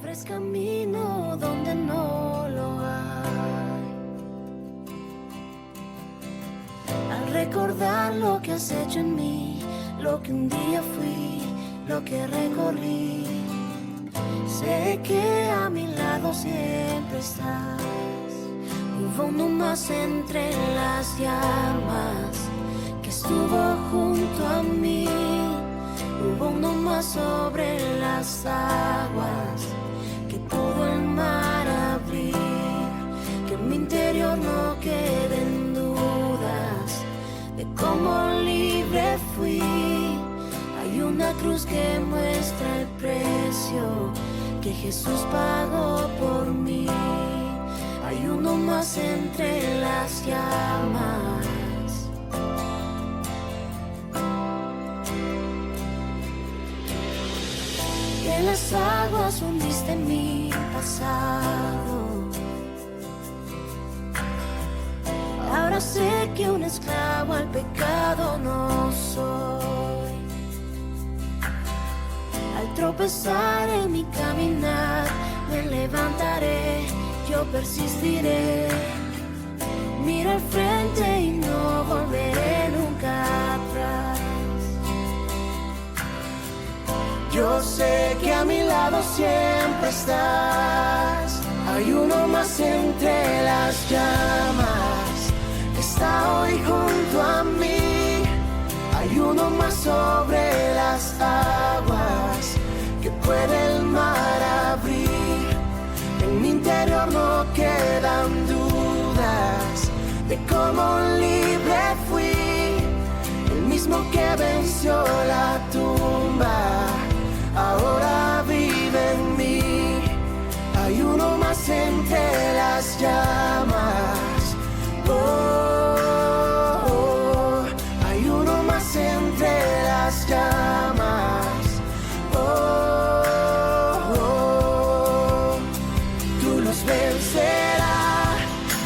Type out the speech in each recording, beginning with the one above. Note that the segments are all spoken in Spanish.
abres camino donde no lo hay. Al recordar lo que has hecho en mí, lo que un día fui, lo que recorrí, sé que a mi lado siempre estás. Hubo uno más entre las llamas que estuvo junto a mí. Hubo uno más sobre las aguas que pudo el mar abrir. Que en mi interior no queden dudas de cómo libre fui. Hay una cruz que muestra el precio que Jesús pagó por mí. Hay uno más entre las llamas. Y en las aguas hundiste mi pasado. Ahora sé que un esclavo al pecado no soy. Al tropezar en mi caminar, me levantaré, yo persistiré. Mira al frente y no volveré nunca atrás. Yo sé que a mi lado siempre estás. Hay uno más entre las llamas que está hoy junto a mí. Hay uno más sobre las aguas que puede el mar abrir. En mi interior no quedan dudas de cómo libre fui. El mismo que venció la tumba ahora vive en mí. Hay uno más entre las llamas. Oh, oh. Hay uno más entre las llamas. Oh, oh. Tú los vencerás,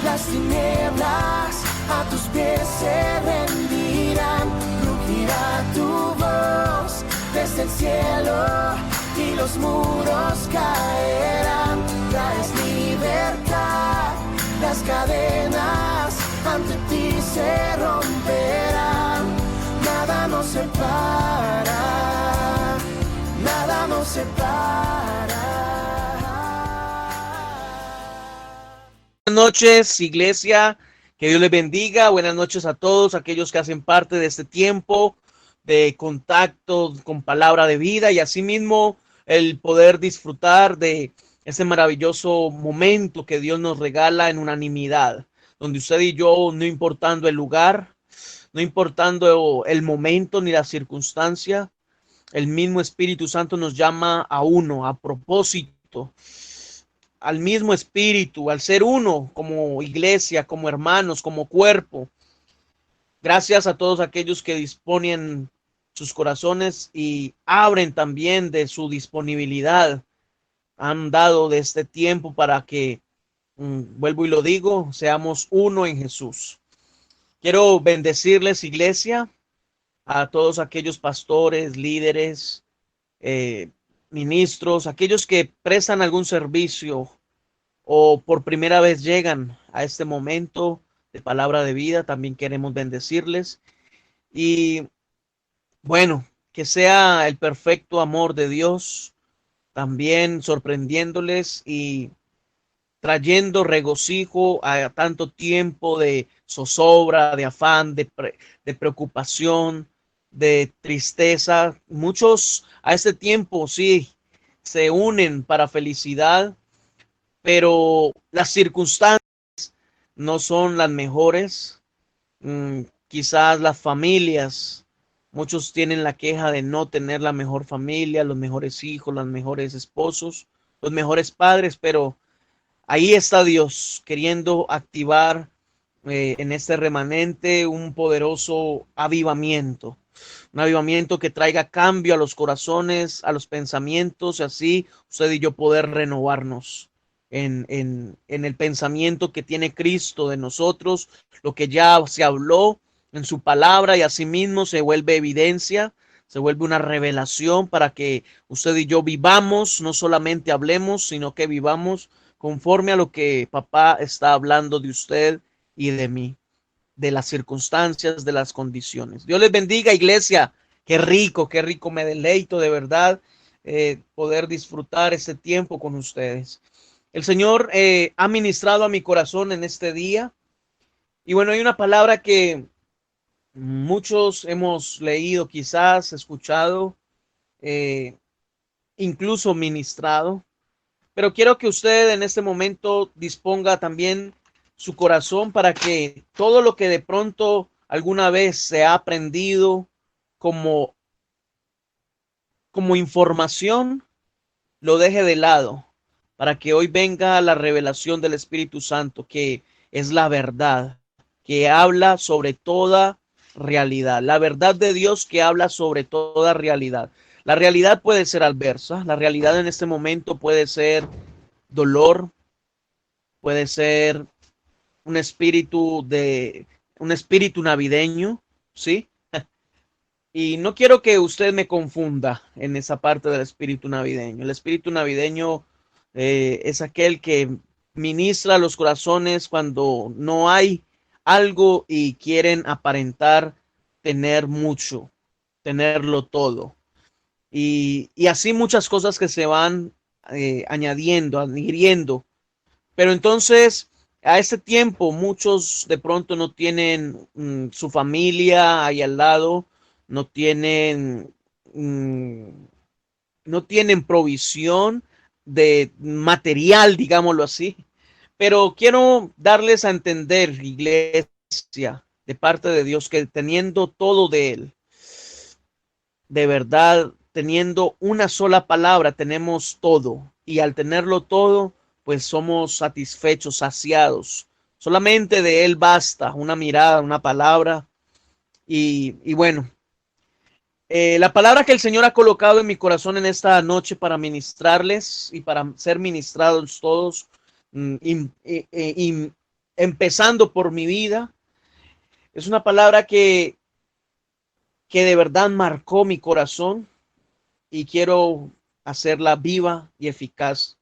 las tinieblas a tus pies se rendirán. Rugirá tu voz desde el cielo y los muros caerán. Traes libertad, las cadenas ante ti se romperán. Nada nos separa, nada nos separa. Buenas noches, iglesia, que Dios les bendiga. Buenas noches a todos aquellos que hacen parte de este tiempo de contacto con palabra de vida y asimismo el poder disfrutar de ese maravilloso momento que Dios nos regala en unanimidad, donde usted y yo, no importando el lugar, no importando el momento ni la circunstancia, el mismo Espíritu Santo nos llama a uno, a propósito, al mismo Espíritu, al ser uno como iglesia, como hermanos, como cuerpo. Gracias a todos aquellos que disponen sus corazones y abren también de su disponibilidad. Han dado de este tiempo para que, vuelvo y lo digo, seamos uno en Jesús. Quiero bendecirles, iglesia, a todos aquellos pastores, líderes, ministros, aquellos que prestan algún servicio o por primera vez llegan a este momento de palabra de vida. También queremos bendecirles y bueno, que sea el perfecto amor de Dios también sorprendiéndoles y trayendo regocijo a tanto tiempo de zozobra, de afán, de preocupación, de tristeza. Muchos a este tiempo sí se unen para felicidad, pero las circunstancias no son las mejores. Quizás las familias, muchos tienen la queja de no tener la mejor familia, los mejores hijos, los mejores esposos, los mejores padres, pero ahí está Dios queriendo activar en este remanente un poderoso avivamiento. Un avivamiento que traiga cambio a los corazones, a los pensamientos, y así usted y yo poder renovarnos en el pensamiento que tiene Cristo de nosotros, lo que ya se habló en su palabra y asimismo se vuelve evidencia, se vuelve una revelación para que usted y yo vivamos, no solamente hablemos, sino que vivamos conforme a lo que papá está hablando de usted y de mí, de las circunstancias, de las condiciones. Dios les bendiga, iglesia. Qué rico, me deleito de verdad poder disfrutar este tiempo con ustedes. El Señor ha ministrado a mi corazón en este día. Y bueno, hay una palabra que muchos hemos leído, quizás escuchado, eh, incluso ministrado. Pero quiero que usted en este momento disponga también su corazón para que todo lo que de pronto alguna vez se ha aprendido como, como información, lo deje de lado, para que hoy venga la revelación del Espíritu Santo, que es la verdad, que habla sobre toda realidad, la verdad de Dios que habla sobre toda realidad. La realidad puede ser adversa, la realidad en este momento puede ser dolor, puede ser un espíritu navideño, ¿sí? Y no quiero que usted me confunda en esa parte del espíritu navideño. El espíritu navideño es aquel que ministra los corazones cuando no hay algo y quieren aparentar tener mucho, tenerlo todo. Y así muchas cosas que se van añadiendo, adhiriendo. Pero entonces, a este tiempo, muchos de pronto no tienen su familia ahí al lado, no tienen, mm, no tienen provisión de material, digámoslo así. Pero quiero darles a entender, iglesia, de parte de Dios, que teniendo todo de Él, de verdad, teniendo una sola palabra, tenemos todo. Y al tenerlo todo, pues somos satisfechos, saciados. Solamente de Él basta una mirada, una palabra. Y bueno, la palabra que el Señor ha colocado en mi corazón en esta noche para ministrarles y para ser ministrados todos, empezando por mi vida, es una palabra que de verdad marcó mi corazón y quiero hacerla viva y eficaz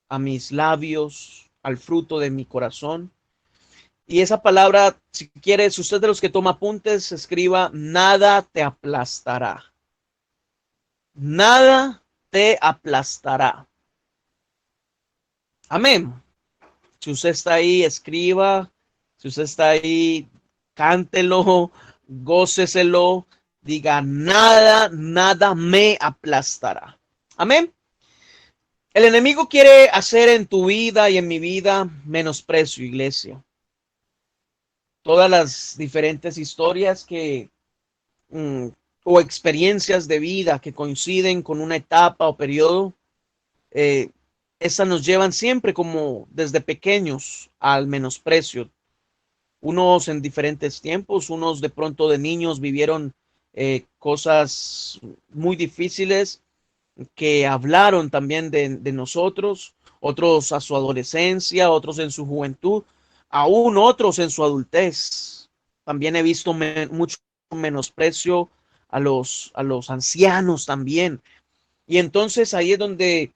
a mis labios, al fruto de mi corazón. Y esa palabra, si quieres, usted de los que toma apuntes, escriba: nada te aplastará. Nada te aplastará. Amén. Si usted está ahí, escriba. Si usted está ahí, cántelo, góceselo, diga: nada, nada me aplastará. Amén. El enemigo quiere hacer en tu vida y en mi vida menosprecio, iglesia. Todas las diferentes historias mm, o experiencias de vida que coinciden con una etapa o periodo, eh, esas nos llevan siempre como desde pequeños al menosprecio. Unos en diferentes tiempos, unos de pronto de niños vivieron cosas muy difíciles que hablaron también de nosotros, otros a su adolescencia, otros en su juventud, aún otros en su adultez. También he visto mucho menosprecio a los ancianos también. Y entonces ahí es donde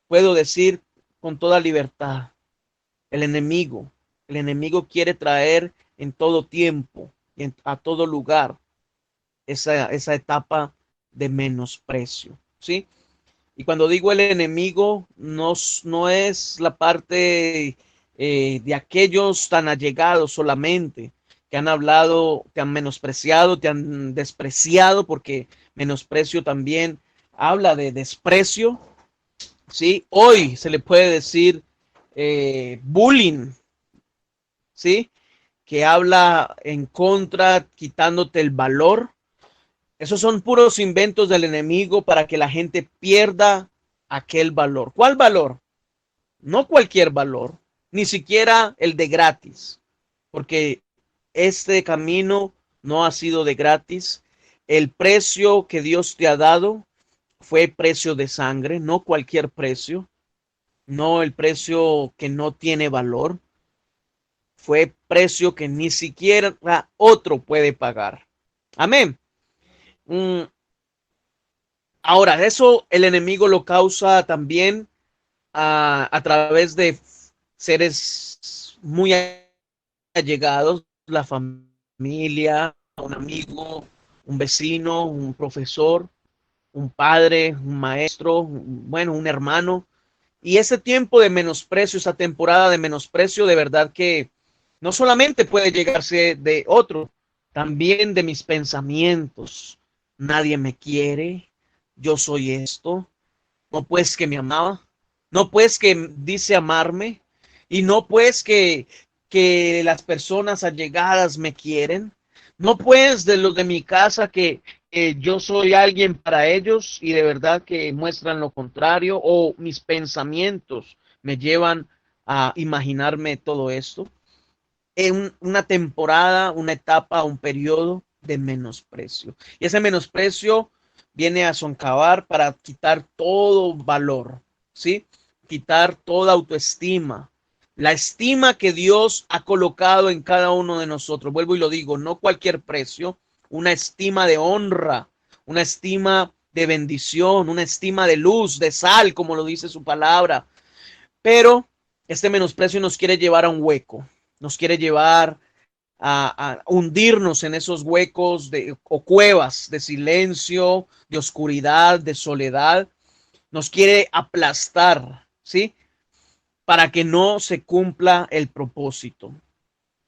puedo decir con toda libertad: el el enemigo quiere traer en todo tiempo y a todo lugar esa etapa de menosprecio, ¿sí? Y cuando digo el enemigo, no es la parte de aquellos tan allegados solamente, que han hablado, te han menospreciado, te han despreciado, porque menosprecio también habla de desprecio, ¿sí? Hoy se le puede decir bullying, ¿sí? Que habla en contra, quitándote el valor. Esos son puros inventos del enemigo para que la gente pierda aquel valor. ¿Cuál valor? No cualquier valor, ni siquiera el de gratis, porque este camino no ha sido de gratis. El precio que Dios te ha dado fue precio de sangre, no cualquier precio, no el precio que no tiene valor, fue precio que ni siquiera otro puede pagar. Amén. Ahora, eso el enemigo lo causa también a través de seres muy allegados, la familia, un amigo, un vecino, un profesor, un padre, un maestro, bueno, un hermano. Y ese tiempo de menosprecio, esa temporada de menosprecio, de verdad que no solamente puede llegarse de otro, también de mis pensamientos. Nadie me quiere, yo soy esto, no pues que me amaba, no pues que dice amarme, y no pues que las personas allegadas me quieren, no pues de los de mi casa que yo soy alguien para ellos y de verdad que muestran lo contrario, o mis pensamientos me llevan a imaginarme todo esto. En una temporada, una etapa, un periodo de menosprecio. Y ese menosprecio viene a soncavar para quitar todo valor, ¿sí? Quitar toda autoestima, la estima que Dios ha colocado en cada uno de nosotros. Vuelvo y lo digo, no cualquier precio, una estima de honra, una estima de bendición, una estima de luz, de sal, como lo dice su palabra. Pero este menosprecio nos quiere llevar a un hueco, nos quiere llevar a hundirnos en esos huecos o cuevas de silencio, de oscuridad, de soledad. Nos quiere aplastar, ¿sí? Para que no se cumpla el propósito.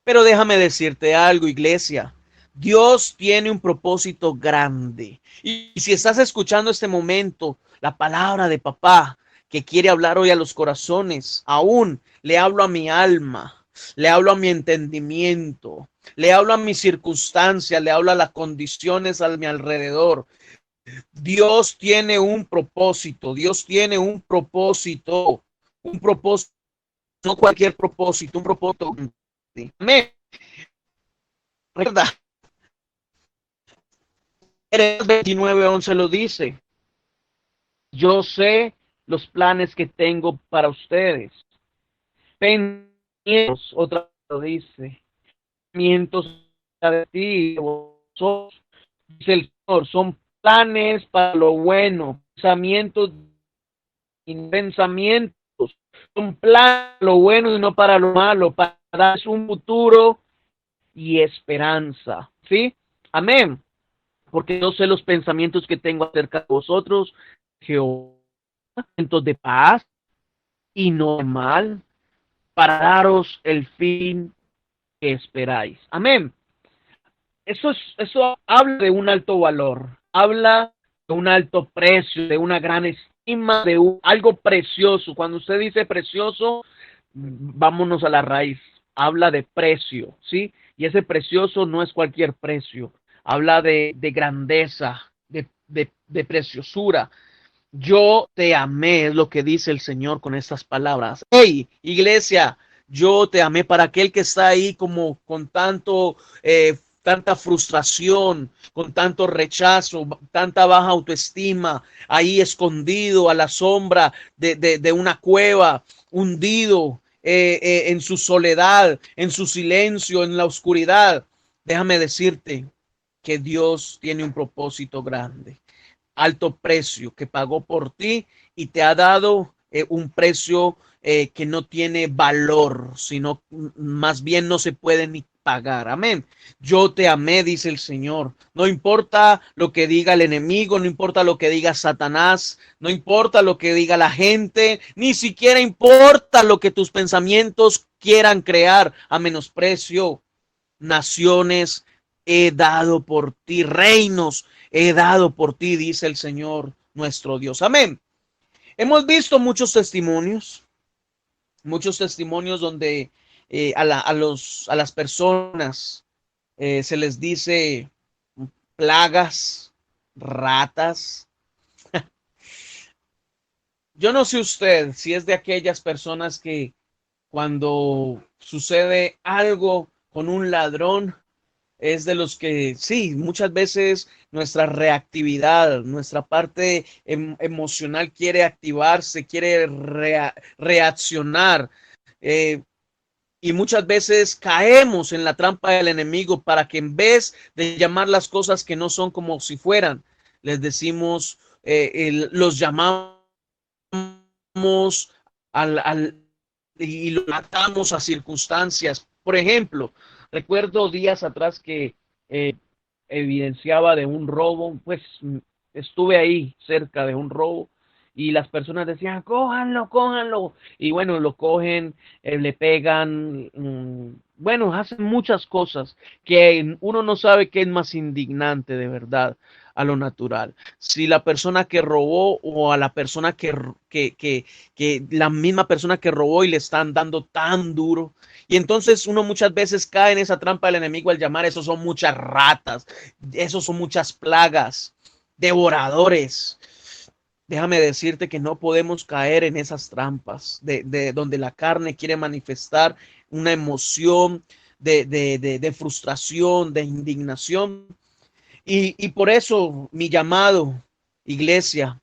Pero déjame decirte algo, iglesia. Dios tiene un propósito grande. Y si estás escuchando este momento, la palabra de papá que quiere hablar hoy a los corazones, aún le hablo a mi alma, le hablo a mi entendimiento, le hablo a mi circunstancia, le hablo a las condiciones a mi alrededor. Dios tiene un propósito, Dios tiene un propósito, no cualquier propósito, un propósito. Amén. Recuerda, 29:11 lo dice. Yo sé los planes que tengo para ustedes. Pensamientos, otra vez lo dice. Pensamientos de ti, vosotros, dice el Señor, son planes para lo bueno, pensamientos y pensamientos, son planes para lo bueno y no para lo malo, para dar un futuro y esperanza. ¿Sí? Amén. Porque yo sé los pensamientos que tengo acerca de vosotros, Jehová, pensamientos de paz y no de mal, para daros el fin que esperáis. Amén. Eso habla de un alto valor, habla de un alto precio, de una gran estima, de algo precioso. Cuando usted dice precioso, vámonos a la raíz. Habla de precio, ¿sí? Y ese precioso no es cualquier precio. Habla de grandeza, de preciosura. Yo te amé, es lo que dice el Señor con estas palabras. Hey, iglesia, yo te amé. Para aquel que está ahí como con tanta frustración, con tanto rechazo, tanta baja autoestima, ahí escondido a la sombra de una cueva, hundido en su soledad, en su silencio, en la oscuridad. Déjame decirte que Dios tiene un propósito grande, alto precio que pagó por ti y te ha dado un precio que no tiene valor, sino más bien no se puede ni pagar. Amén. Yo te amé, dice el Señor. No importa lo que diga el enemigo, no importa lo que diga Satanás, no importa lo que diga la gente, ni siquiera importa lo que tus pensamientos quieran crear a menosprecio. Naciones he dado por ti, reinos he dado por ti, dice el Señor nuestro Dios. Amén. Hemos visto muchos testimonios donde a las personas se les dice plagas, ratas. Yo no sé usted si es de aquellas personas que cuando sucede algo con un ladrón, es de los que sí, muchas veces nuestra reactividad, nuestra parte emocional quiere activarse, quiere reaccionar. eh, y muchas veces caemos en la trampa del enemigo para que en vez de llamar las cosas que no son como si fueran, les decimos los llamamos y lo atamos a circunstancias. Por ejemplo, recuerdo días atrás que eh, evidenciaba de un robo, pues estuve ahí cerca de un robo y las personas decían, cójanlo, cójanlo. Y bueno, lo cogen, le pegan, bueno, hacen muchas cosas que uno no sabe qué es más indignante de verdad a lo natural. Si la persona que robó o a la persona que la misma persona que robó y le están dando tan duro. Y entonces uno muchas veces cae en esa trampa del enemigo al llamar, esos son muchas ratas, esos son muchas plagas, devoradores. Déjame decirte que no podemos caer en esas trampas de donde la carne quiere manifestar una emoción de frustración, de indignación. Y por eso mi llamado, iglesia,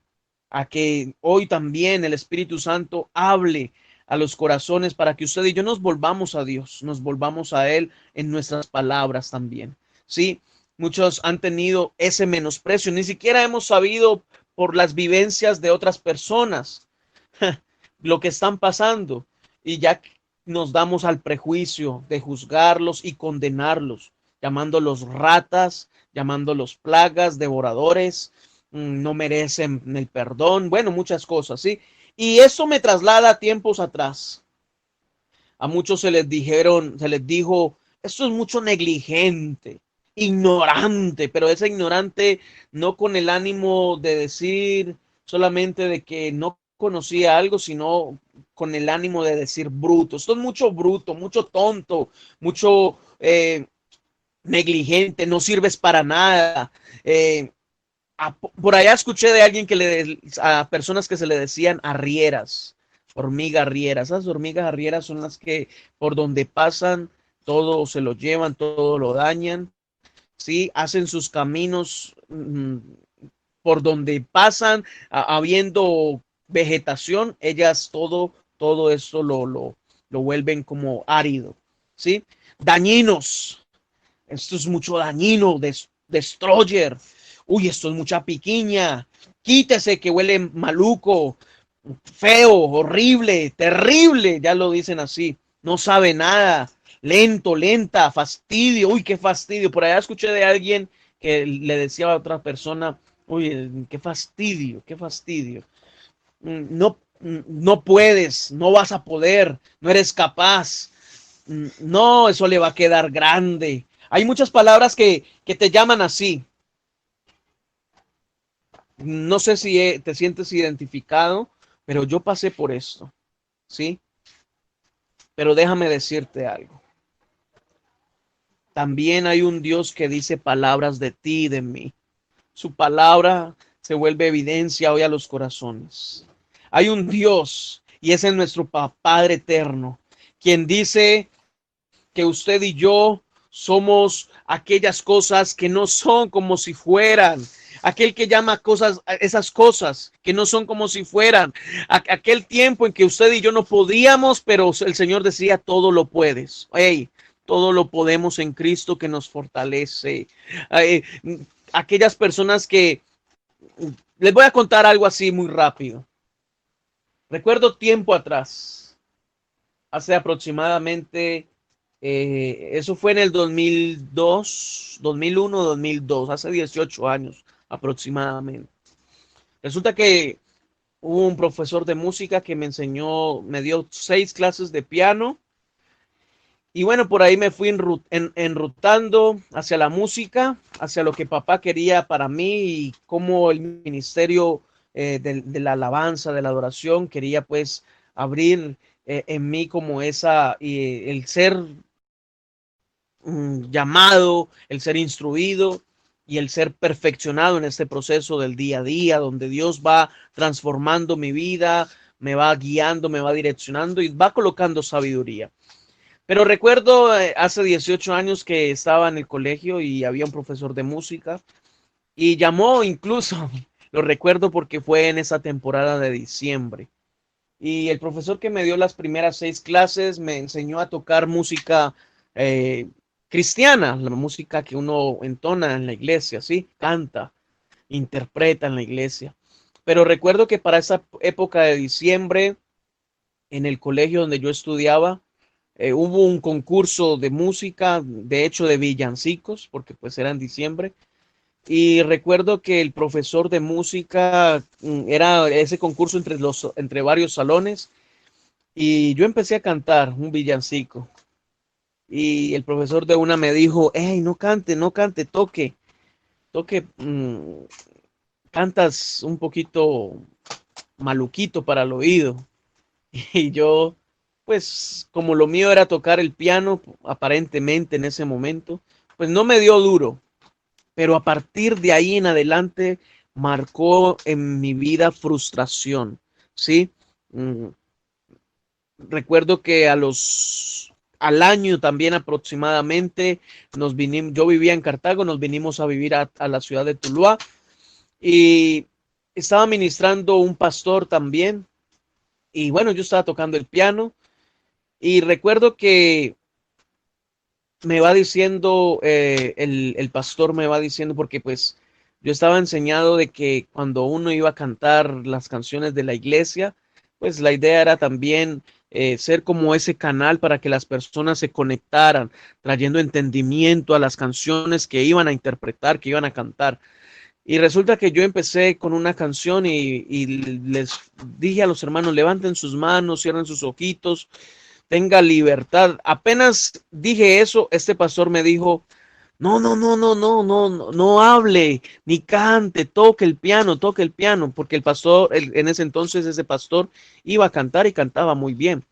a que hoy también el Espíritu Santo hable a los corazones para que usted y yo nos volvamos a Dios, nos volvamos a Él en nuestras palabras también. Sí, muchos han tenido ese menosprecio, ni siquiera hemos sabido por las vivencias de otras personas lo que están pasando y ya nos damos al prejuicio de juzgarlos y condenarlos, llamándolos ratas, llamándolos plagas, devoradores, no merecen el perdón, bueno, muchas cosas, ¿sí? Y eso me traslada a tiempos atrás. A muchos se les dijo, esto es mucho negligente, ignorante, pero ese ignorante no con el ánimo de decir solamente de que no conocía algo, sino con el ánimo de decir bruto. Esto es mucho bruto, mucho tonto, mucho negligente, no sirves para nada. Por allá escuché de alguien a personas que se le decían arrieras, hormigas arrieras. Esas hormigas arrieras son las que por donde pasan todo se lo llevan, todo lo dañan, sí, hacen sus caminos por donde pasan, habiendo vegetación, ellas todo eso lo vuelven como árido, sí, dañinos. Esto es mucho dañino, destroyer. Uy, esto es mucha piquiña. Quítese que huele maluco, feo, horrible, terrible. Ya lo dicen así. No sabe nada. Lento, lenta, fastidio. Uy, qué fastidio. Por allá escuché de alguien que le decía a otra persona, uy, qué fastidio, qué fastidio. No, no puedes, no vas a poder, no eres capaz. No, eso le va a quedar grande. Hay muchas palabras que te llaman así. No sé si te sientes identificado, pero yo pasé por esto, ¿sí? Pero déjame decirte algo. También hay un Dios que dice palabras de ti y de mí. Su palabra se vuelve evidencia hoy a los corazones. Hay un Dios, y ese es nuestro Padre eterno, quien dice que usted y yo somos aquellas cosas que no son como si fueran. Aquel que llama cosas, esas cosas que no son como si fueran. Aquel tiempo en que usted y yo no podíamos, pero el Señor decía, todo lo puedes. Hey, todo lo podemos en Cristo que nos fortalece. Aquellas personas que, les voy a contar algo así muy rápido. Recuerdo tiempo atrás, hace aproximadamente eso fue en el 2002, 2001, 2002, hace 18 años aproximadamente. Resulta que hubo un profesor de música que me enseñó, me dio 6 clases de piano. Y bueno, por ahí me fui enrutando hacia la música, hacia lo que papá quería para mí y cómo el ministerio de la alabanza, de la adoración, quería pues abrir en mí como el ser llamado, el ser instruido y el ser perfeccionado en este proceso del día a día, donde Dios va transformando mi vida, me va guiando, me va direccionando y va colocando sabiduría. Pero recuerdo hace 18 años que estaba en el colegio y había un profesor de música y llamó incluso, lo recuerdo porque fue en esa temporada de diciembre. Y el profesor que me dio las primeras 6 clases me enseñó a tocar música eh, cristiana, la música que uno entona en la iglesia, ¿sí? Canta, interpreta en la iglesia. Pero recuerdo que para esa época de diciembre, en el colegio donde yo estudiaba, hubo un concurso de música, de hecho de villancicos, porque pues era en diciembre. Y recuerdo que el profesor de música era ese concurso entre varios salones y yo empecé a cantar un villancico y el profesor de una me dijo, hey, no cante, no cante, toque, cantas un poquito maluquito para el oído. Y yo, pues como lo mío era tocar el piano, aparentemente en ese momento, pues no me dio duro, pero a partir de ahí en adelante marcó en mi vida frustración, ¿sí? Mm, Recuerdo que al año también aproximadamente yo vivía en Cartago, nos vinimos a vivir a la ciudad de Tuluá y estaba ministrando un pastor también y bueno, yo estaba tocando el piano y recuerdo que me va diciendo, el pastor me va diciendo, porque pues yo estaba enseñado de que cuando uno iba a cantar las canciones de la iglesia, pues la idea era también ser como ese canal para que las personas se conectaran, trayendo entendimiento a las canciones que iban a interpretar, que iban a cantar. Y resulta que yo empecé con una canción y les dije a los hermanos, levanten sus manos, cierren sus ojitos, tenga libertad. Apenas dije eso, este pastor me dijo, no, no, no, no, no, no, no, no hable, ni cante, toque el piano, porque el pastor, en ese entonces ese pastor iba a cantar y cantaba muy bien.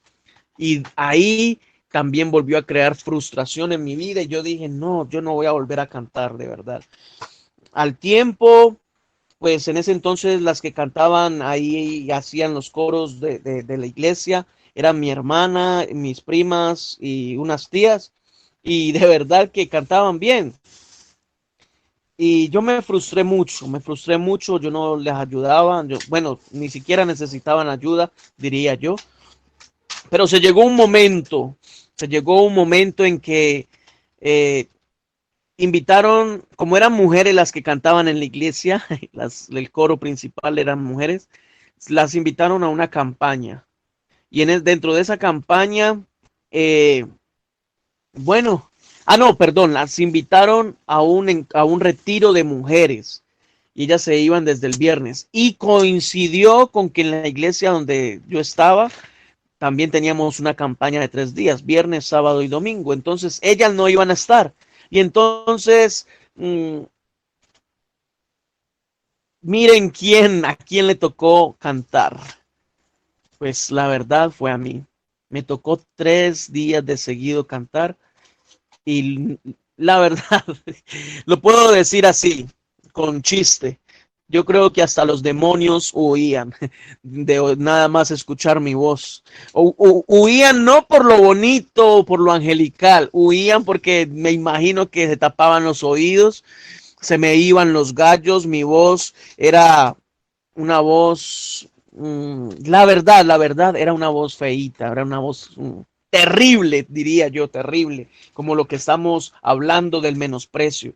Y ahí también volvió a crear frustración en mi vida y yo dije, no, yo no voy a volver a cantar de verdad. Al tiempo, pues en ese entonces las que cantaban ahí hacían los coros de la iglesia, eran mi hermana, mis primas y unas tías, y de verdad que cantaban bien. Y yo me frustré mucho, yo no les ayudaba, bueno, ni siquiera necesitaban ayuda, diría yo, pero se llegó un momento en que eh, invitaron, como eran mujeres las que cantaban en la iglesia, el coro principal eran mujeres, las invitaron a una campaña. Y dentro de esa campaña, eh, bueno, no, perdón, las invitaron a un retiro de mujeres. Y ellas se iban desde el viernes. Y coincidió con que en la iglesia donde yo estaba, también teníamos una campaña de 3 días, viernes, sábado y domingo. Entonces, ellas no iban a estar. Y entonces, miren a quién le tocó cantar. Pues la verdad fue a mí. Me tocó 3 días de seguido cantar y la verdad, lo puedo decir así, con chiste. Yo creo que hasta los demonios huían de nada más escuchar mi voz. Huían no por lo bonito, por lo angelical, huían porque me imagino que se tapaban los oídos, se me iban los gallos, mi voz era una voz, la verdad, era una voz feíta, era una voz terrible, diría yo, terrible, como lo que estamos hablando del menosprecio.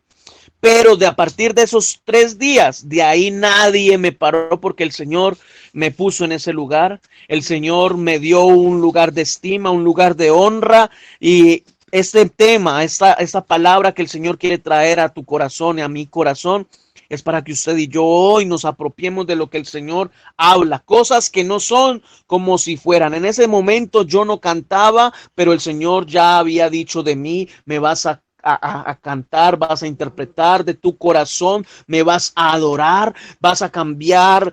Pero a partir de esos 3 días, de ahí nadie me paró porque el Señor me puso en ese lugar. El Señor me dio un lugar de estima, un lugar de honra y este tema, esta palabra que el Señor quiere traer a tu corazón y a mi corazón es para que usted y yo hoy nos apropiemos de lo que el Señor habla, cosas que no son como si fueran. En ese momento yo no cantaba, pero el Señor ya había dicho de mí, me vas a cantar, vas a interpretar de tu corazón, me vas a adorar, vas a cambiar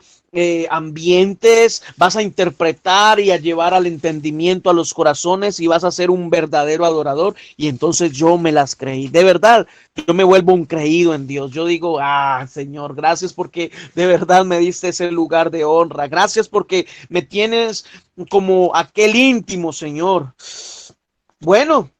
ambientes, vas a interpretar y a llevar al entendimiento a los corazones y vas a ser un verdadero adorador. Y entonces yo me las creí, de verdad, yo me vuelvo un creído en Dios. Yo digo, Señor, gracias porque de verdad me diste ese lugar de honra, gracias porque me tienes como aquel íntimo, Señor. Bueno,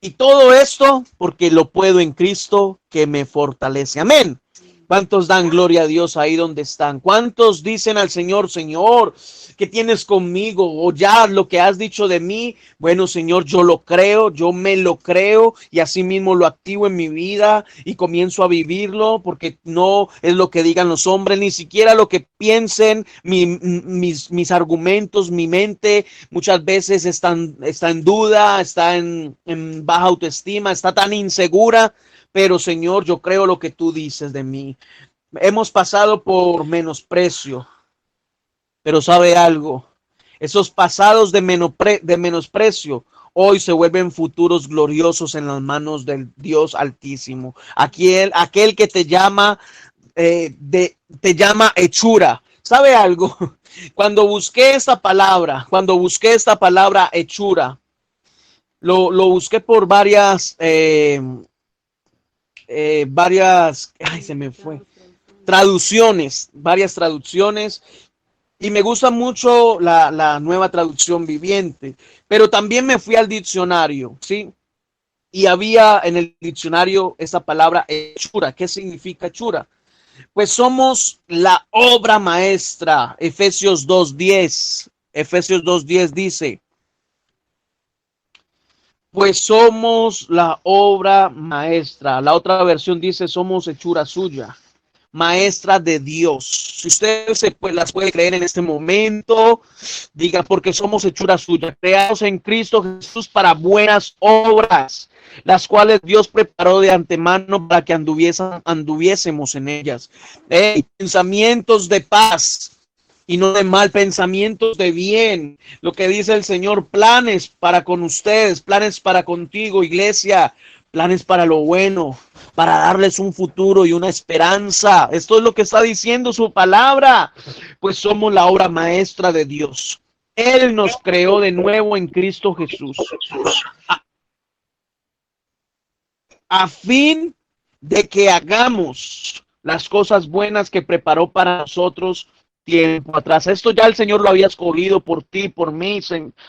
y todo esto porque lo puedo en Cristo que me fortalece. Amén. ¿Cuántos dan gloria a Dios ahí donde están? ¿Cuántos dicen al Señor, Señor, qué tienes conmigo? O ya lo que has dicho de mí, bueno, Señor, yo lo creo, yo me lo creo y así mismo lo activo en mi vida y comienzo a vivirlo, porque no es lo que digan los hombres, ni siquiera lo que piensen mis argumentos, mi mente muchas veces está en duda, está en baja autoestima, está tan insegura. Pero Señor, yo creo lo que tú dices de mí. Hemos pasado por menosprecio, pero ¿sabe algo? Esos pasados de menosprecio hoy se vuelven futuros gloriosos en las manos del Dios Altísimo. Aquel que te llama hechura. ¿Sabe algo? Cuando busqué esta palabra hechura, lo busqué por varias, ay, se me fue, varias traducciones, y me gusta mucho la nueva traducción viviente, pero también me fui al diccionario, ¿sí? Y había en el diccionario esta palabra hechura. ¿Qué significa hechura? Pues somos la obra maestra. Efesios 2:10 dice, pues somos la obra maestra. La otra versión dice, somos hechura suya, maestra de Dios. Si ustedes las puede creer en este momento, diga, porque somos hechura suya, creados en Cristo Jesús para buenas obras, las cuales Dios preparó de antemano para que anduviésemos en ellas. Pensamientos de paz y no de mal, pensamientos de bien. Lo que dice el Señor, planes para con ustedes, planes para contigo, iglesia, planes para lo bueno, para darles un futuro y una esperanza. Esto es lo que está diciendo su palabra. Pues somos la obra maestra de Dios. Él nos creó de nuevo en Cristo Jesús, a fin de que hagamos las cosas buenas que preparó para nosotros tiempo atrás. Esto ya el Señor lo había escogido por ti, por mí,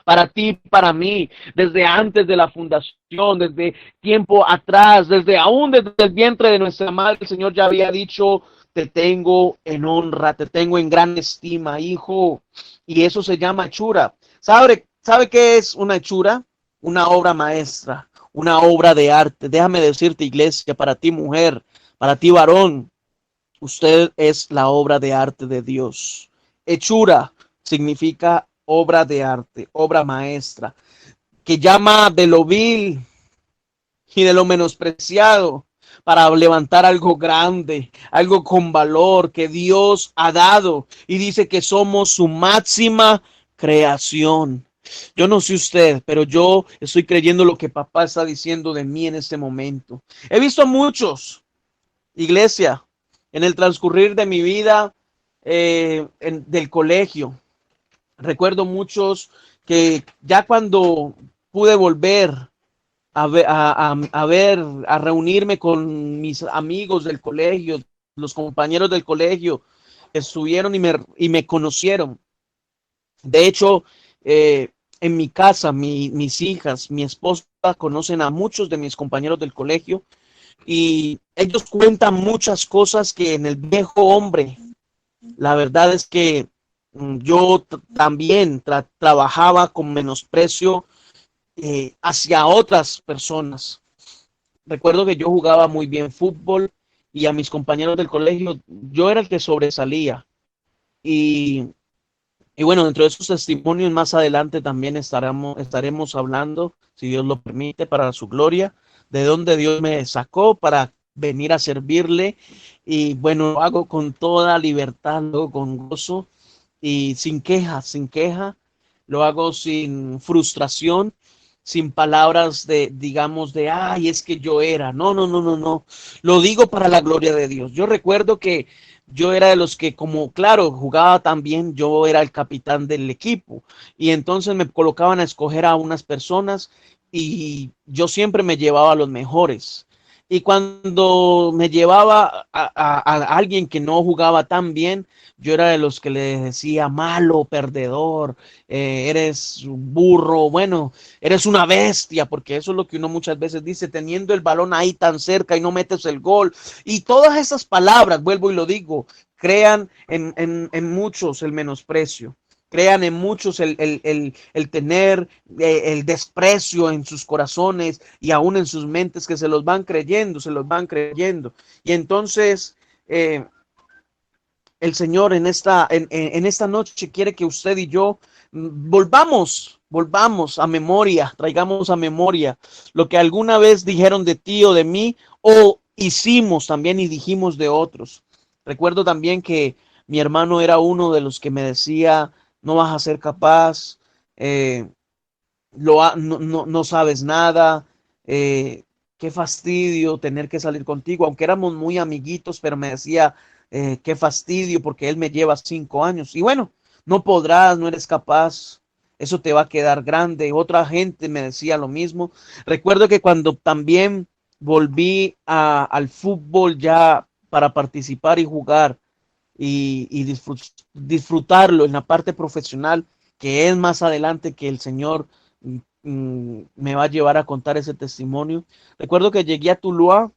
para ti, para mí, desde antes de la fundación, desde tiempo atrás, desde el vientre de nuestra madre. El Señor ya había dicho, te tengo en honra, te tengo en gran estima, hijo. Y eso se llama hechura. ¿Sabe qué es una hechura? Una obra maestra, una obra de arte. Déjame decirte, iglesia, para ti, mujer, para ti, varón, usted es la obra de arte de Dios. Hechura significa obra de arte, obra maestra, que llama de lo vil y de lo menospreciado para levantar algo grande, algo con valor que Dios ha dado, y dice que somos su máxima creación. Yo no sé usted, pero yo estoy creyendo lo que papá está diciendo de mí en este momento. He visto muchos, iglesia, en el transcurrir de mi vida del colegio. Recuerdo muchos que ya cuando pude volver a reunirme con mis amigos del colegio, los compañeros del colegio, estuvieron y me conocieron. De hecho, en mi casa, mis hijas, mi esposa conocen a muchos de mis compañeros del colegio, y ellos cuentan muchas cosas que en el viejo hombre, la verdad es que yo también trabajaba con menosprecio hacia otras personas. Recuerdo que yo jugaba muy bien fútbol y a mis compañeros del colegio yo era el que sobresalía. Y, y bueno, dentro de esos testimonios más adelante también estaremos hablando, si Dios lo permite, para su gloria, de dónde Dios me sacó para venir a servirle. Y bueno, lo hago con toda libertad, lo hago con gozo y sin queja, lo hago sin frustración, sin palabras digamos, ay, es que yo era. No, no, no, no, no. Lo digo para la gloria de Dios. Yo recuerdo que yo era de los que, como claro, jugaba también, yo era el capitán del equipo, y entonces me colocaban a escoger a unas personas y yo siempre me llevaba a los mejores. Y cuando me llevaba a alguien que no jugaba tan bien, yo era de los que le decía malo, perdedor, eres burro, bueno, eres una bestia, porque eso es lo que uno muchas veces dice, teniendo el balón ahí tan cerca y no metes el gol. Y todas esas palabras, vuelvo y lo digo, crean en muchos el menosprecio. Crean en muchos el tener el desprecio en sus corazones y aún en sus mentes, que se los van creyendo, se los van creyendo. Y entonces el Señor en esta noche quiere que usted y yo volvamos a memoria, traigamos a memoria lo que alguna vez dijeron de ti o de mí, o hicimos también y dijimos de otros. Recuerdo también que mi hermano era uno de los que me decía, no vas a ser capaz, eh, no sabes nada, qué fastidio tener que salir contigo, aunque éramos muy amiguitos, pero me decía, qué fastidio porque él me lleva 5 años. Y bueno, no podrás, no eres capaz, eso te va a quedar grande. Otra gente me decía lo mismo. Recuerdo que cuando también volví al fútbol ya para participar y jugar y disfrutarlo en la parte profesional, que es más adelante que el Señor me va a llevar a contar ese testimonio. Recuerdo que llegué a Tuluá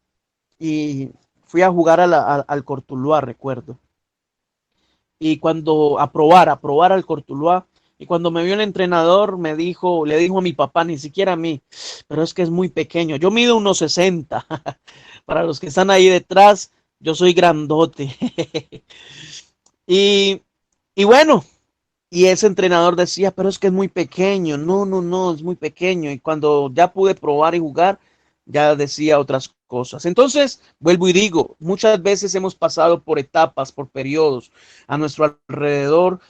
y fui a jugar al Cortuluá, recuerdo. Y cuando a probar al Cortuluá, y cuando me vio el entrenador, le dijo a mi papá, ni siquiera a mí, pero es que es muy pequeño. Yo mido 1,60. Para los que están ahí detrás, yo soy grandote. y, y bueno, y ese entrenador decía, pero es que es muy pequeño. No, no, no, es muy pequeño. Y cuando ya pude probar y jugar, ya decía otras cosas. Entonces, vuelvo y digo, muchas veces hemos pasado por etapas, por periodos a nuestro alrededor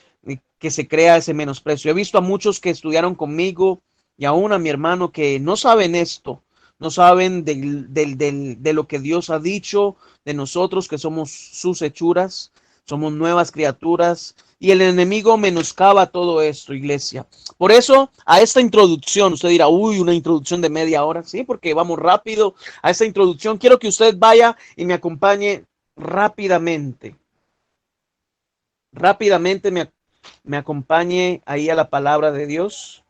que se crea ese menosprecio. He visto a muchos que estudiaron conmigo y aún a mi hermano que no saben esto, no saben de lo que Dios ha dicho de nosotros, que somos sus hechuras, somos nuevas criaturas. Y el enemigo menoscaba todo esto, iglesia. Por eso, a esta introducción, usted dirá, uy, una introducción de media hora. Sí, porque vamos rápido a esta introducción. Quiero que usted vaya y me acompañe rápidamente. Rápidamente me acompañe ahí a la palabra de Dios,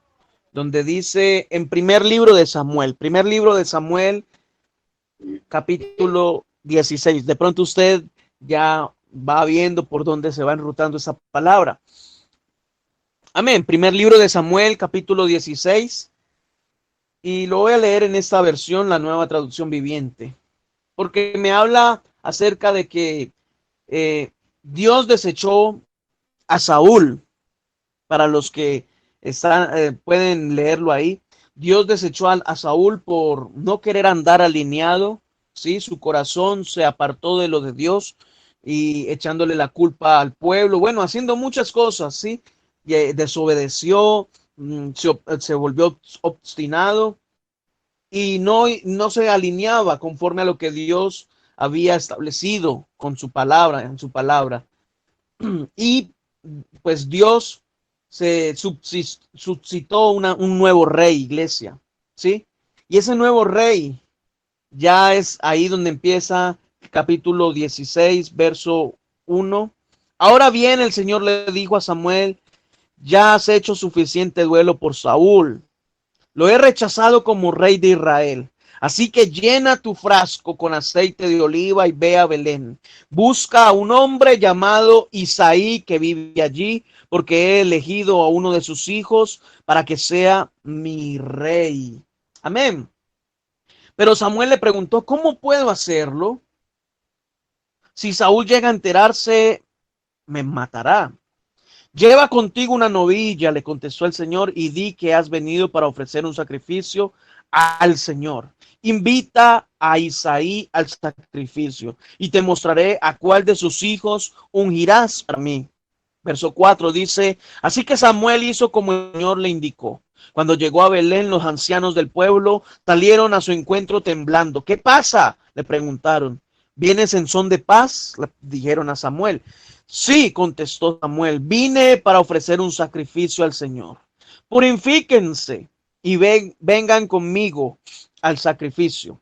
donde dice en primer libro de Samuel, capítulo 16. De pronto usted ya va viendo por dónde se va enrutando esa palabra. Amén. Primer libro de Samuel, capítulo 16. Y lo voy a leer en esta versión, la nueva traducción viviente. Porque me habla acerca de que Dios desechó a Saúl. Para los que pueden leerlo ahí. Dios desechó a Saúl por no querer andar alineado. ¿Sí? Su corazón se apartó de lo de Dios y echándole la culpa al pueblo. Bueno, haciendo muchas cosas, ¿sí? Y, desobedeció, se volvió obstinado y no se alineaba conforme a lo que Dios había establecido con su palabra, en su palabra. Y pues Dios se suscitó un nuevo rey, iglesia, ¿sí? Y ese nuevo rey ya es ahí donde empieza capítulo 16, verso 1. Ahora bien, el Señor le dijo a Samuel, ya has hecho suficiente duelo por Saúl. Lo he rechazado como rey de Israel. Así que llena tu frasco con aceite de oliva y ve a Belén. Busca a un hombre llamado Isaí que vive allí, porque he elegido a uno de sus hijos para que sea mi rey. Amén. Pero Samuel le preguntó, ¿cómo puedo hacerlo? Si Saúl llega a enterarse, me matará. Lleva contigo una novilla, le contestó el Señor, y di que has venido para ofrecer un sacrificio al Señor. Invita a Isaí al sacrificio y te mostraré a cuál de sus hijos ungirás para mí. Verso 4 dice, así que Samuel hizo como el Señor le indicó. Cuando llegó a Belén, los ancianos del pueblo salieron a su encuentro temblando. ¿Qué pasa? Le preguntaron. ¿Vienes en son de paz? Le dijeron a Samuel. Sí, contestó Samuel, vine para ofrecer un sacrificio al Señor. Purifíquense y vengan conmigo al sacrificio.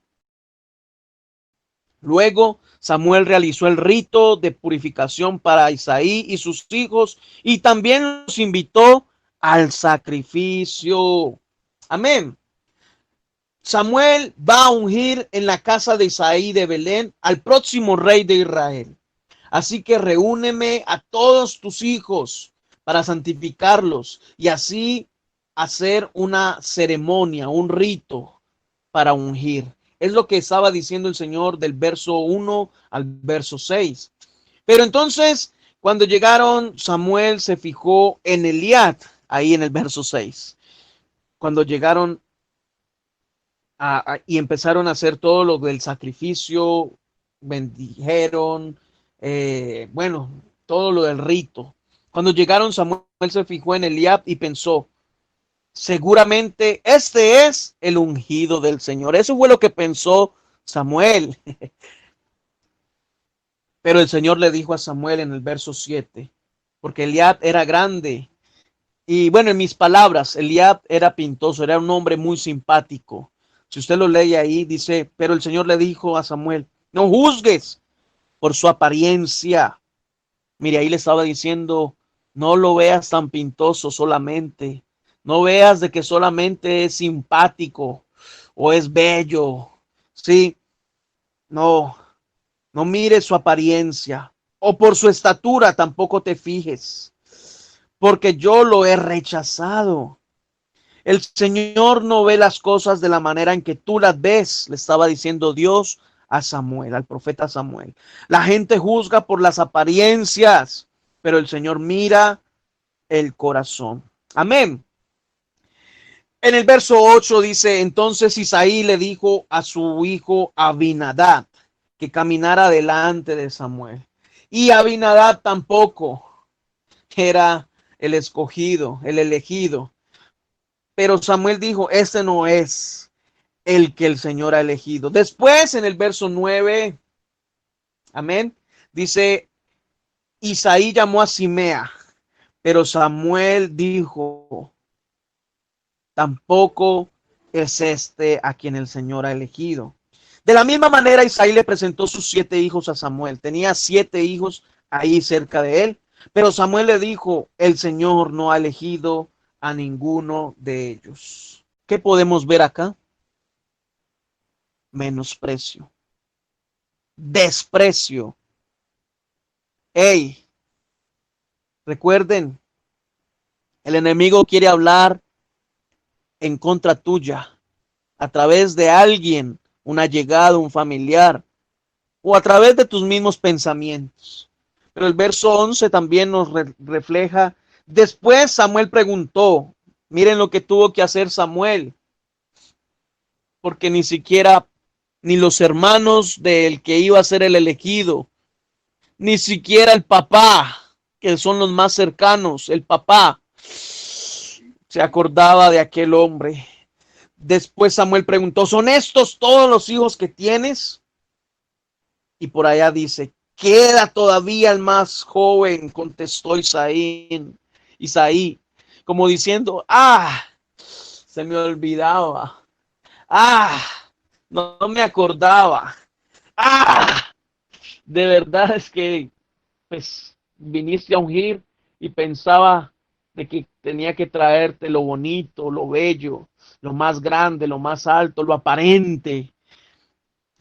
Luego Samuel realizó el rito de purificación para Isaí y sus hijos y también los invitó al sacrificio. Amén. Samuel va a ungir en la casa de Isaí de Belén al próximo rey de Israel. Así que reúneme a todos tus hijos para santificarlos y así hacer una ceremonia, un rito para ungir. Es lo que estaba diciendo el Señor del verso 1 al verso 6. Pero entonces, cuando llegaron, Samuel se fijó en Eliab, ahí en el verso 6. Cuando llegaron y empezaron a hacer todo lo del sacrificio, bendijeron, bueno, todo lo del rito. Cuando llegaron, Samuel se fijó en Eliab y pensó, seguramente este es el ungido del Señor. Eso fue lo que pensó Samuel. Pero el Señor le dijo a Samuel en el verso 7, porque Eliab era grande. Y bueno, en mis palabras, Eliab era pintoso, era un hombre muy simpático. Si usted lo lee ahí, dice, pero el Señor le dijo a Samuel, no juzgues por su apariencia. Mire, ahí le estaba diciendo, no lo veas tan pintoso solamente. No veas de que solamente es simpático o es bello. Sí, no, no mires su apariencia o por su estatura tampoco te fijes, porque yo lo he rechazado. El Señor no ve las cosas de la manera en que tú las ves, le estaba diciendo Dios a Samuel, al profeta Samuel. La gente juzga por las apariencias, pero el Señor mira el corazón. Amén. En el verso 8 dice, entonces Isaí le dijo a su hijo Abinadab que caminara delante de Samuel. Y Abinadab tampoco era el escogido, el elegido. Pero Samuel dijo, este no es el que el Señor ha elegido. Después en el verso 9, amén, dice, Isaí llamó a Simea, pero Samuel dijo, tampoco es este a quien el Señor ha elegido. De la misma manera, Isaí le presentó sus 7 hijos a Samuel. Tenía 7 hijos ahí cerca de él, pero Samuel le dijo, el Señor no ha elegido a ninguno de ellos. ¿Qué podemos ver acá? Menosprecio, desprecio. Hey, recuerden, el enemigo quiere hablar en contra tuya a través de alguien, un allegado, un familiar, o a través de tus mismos pensamientos. Pero el verso 11 también nos refleja. Después Samuel preguntó, miren lo que tuvo que hacer Samuel, porque ni siquiera ni los hermanos del que iba a ser el elegido, ni siquiera el papá, que son los más cercanos, el papá se acordaba de aquel hombre. Después Samuel preguntó, ¿son estos todos los hijos que tienes? Y por allá dice, queda todavía el más joven, contestó Isaí, como diciendo, se me olvidaba, no me acordaba, de verdad es que pues viniste a ungir y pensaba de que tenía que traerte lo bonito, lo bello, lo más grande, lo más alto, lo aparente.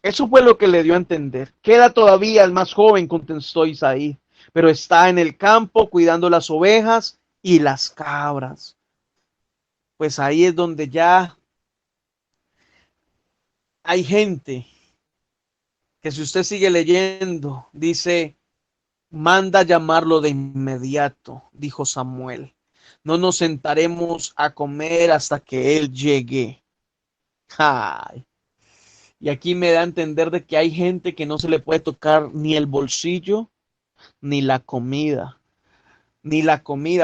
Eso fue lo que le dio a entender. Queda todavía el más joven, contestó Isaí, pero está en el campo cuidando las ovejas y las cabras. Pues ahí es donde ya hay gente que si usted sigue leyendo, dice, manda llamarlo de inmediato, dijo Samuel. No nos sentaremos a comer hasta que él llegue. Ay. Y aquí me da a entender de que hay gente que no se le puede tocar ni el bolsillo, ni la comida,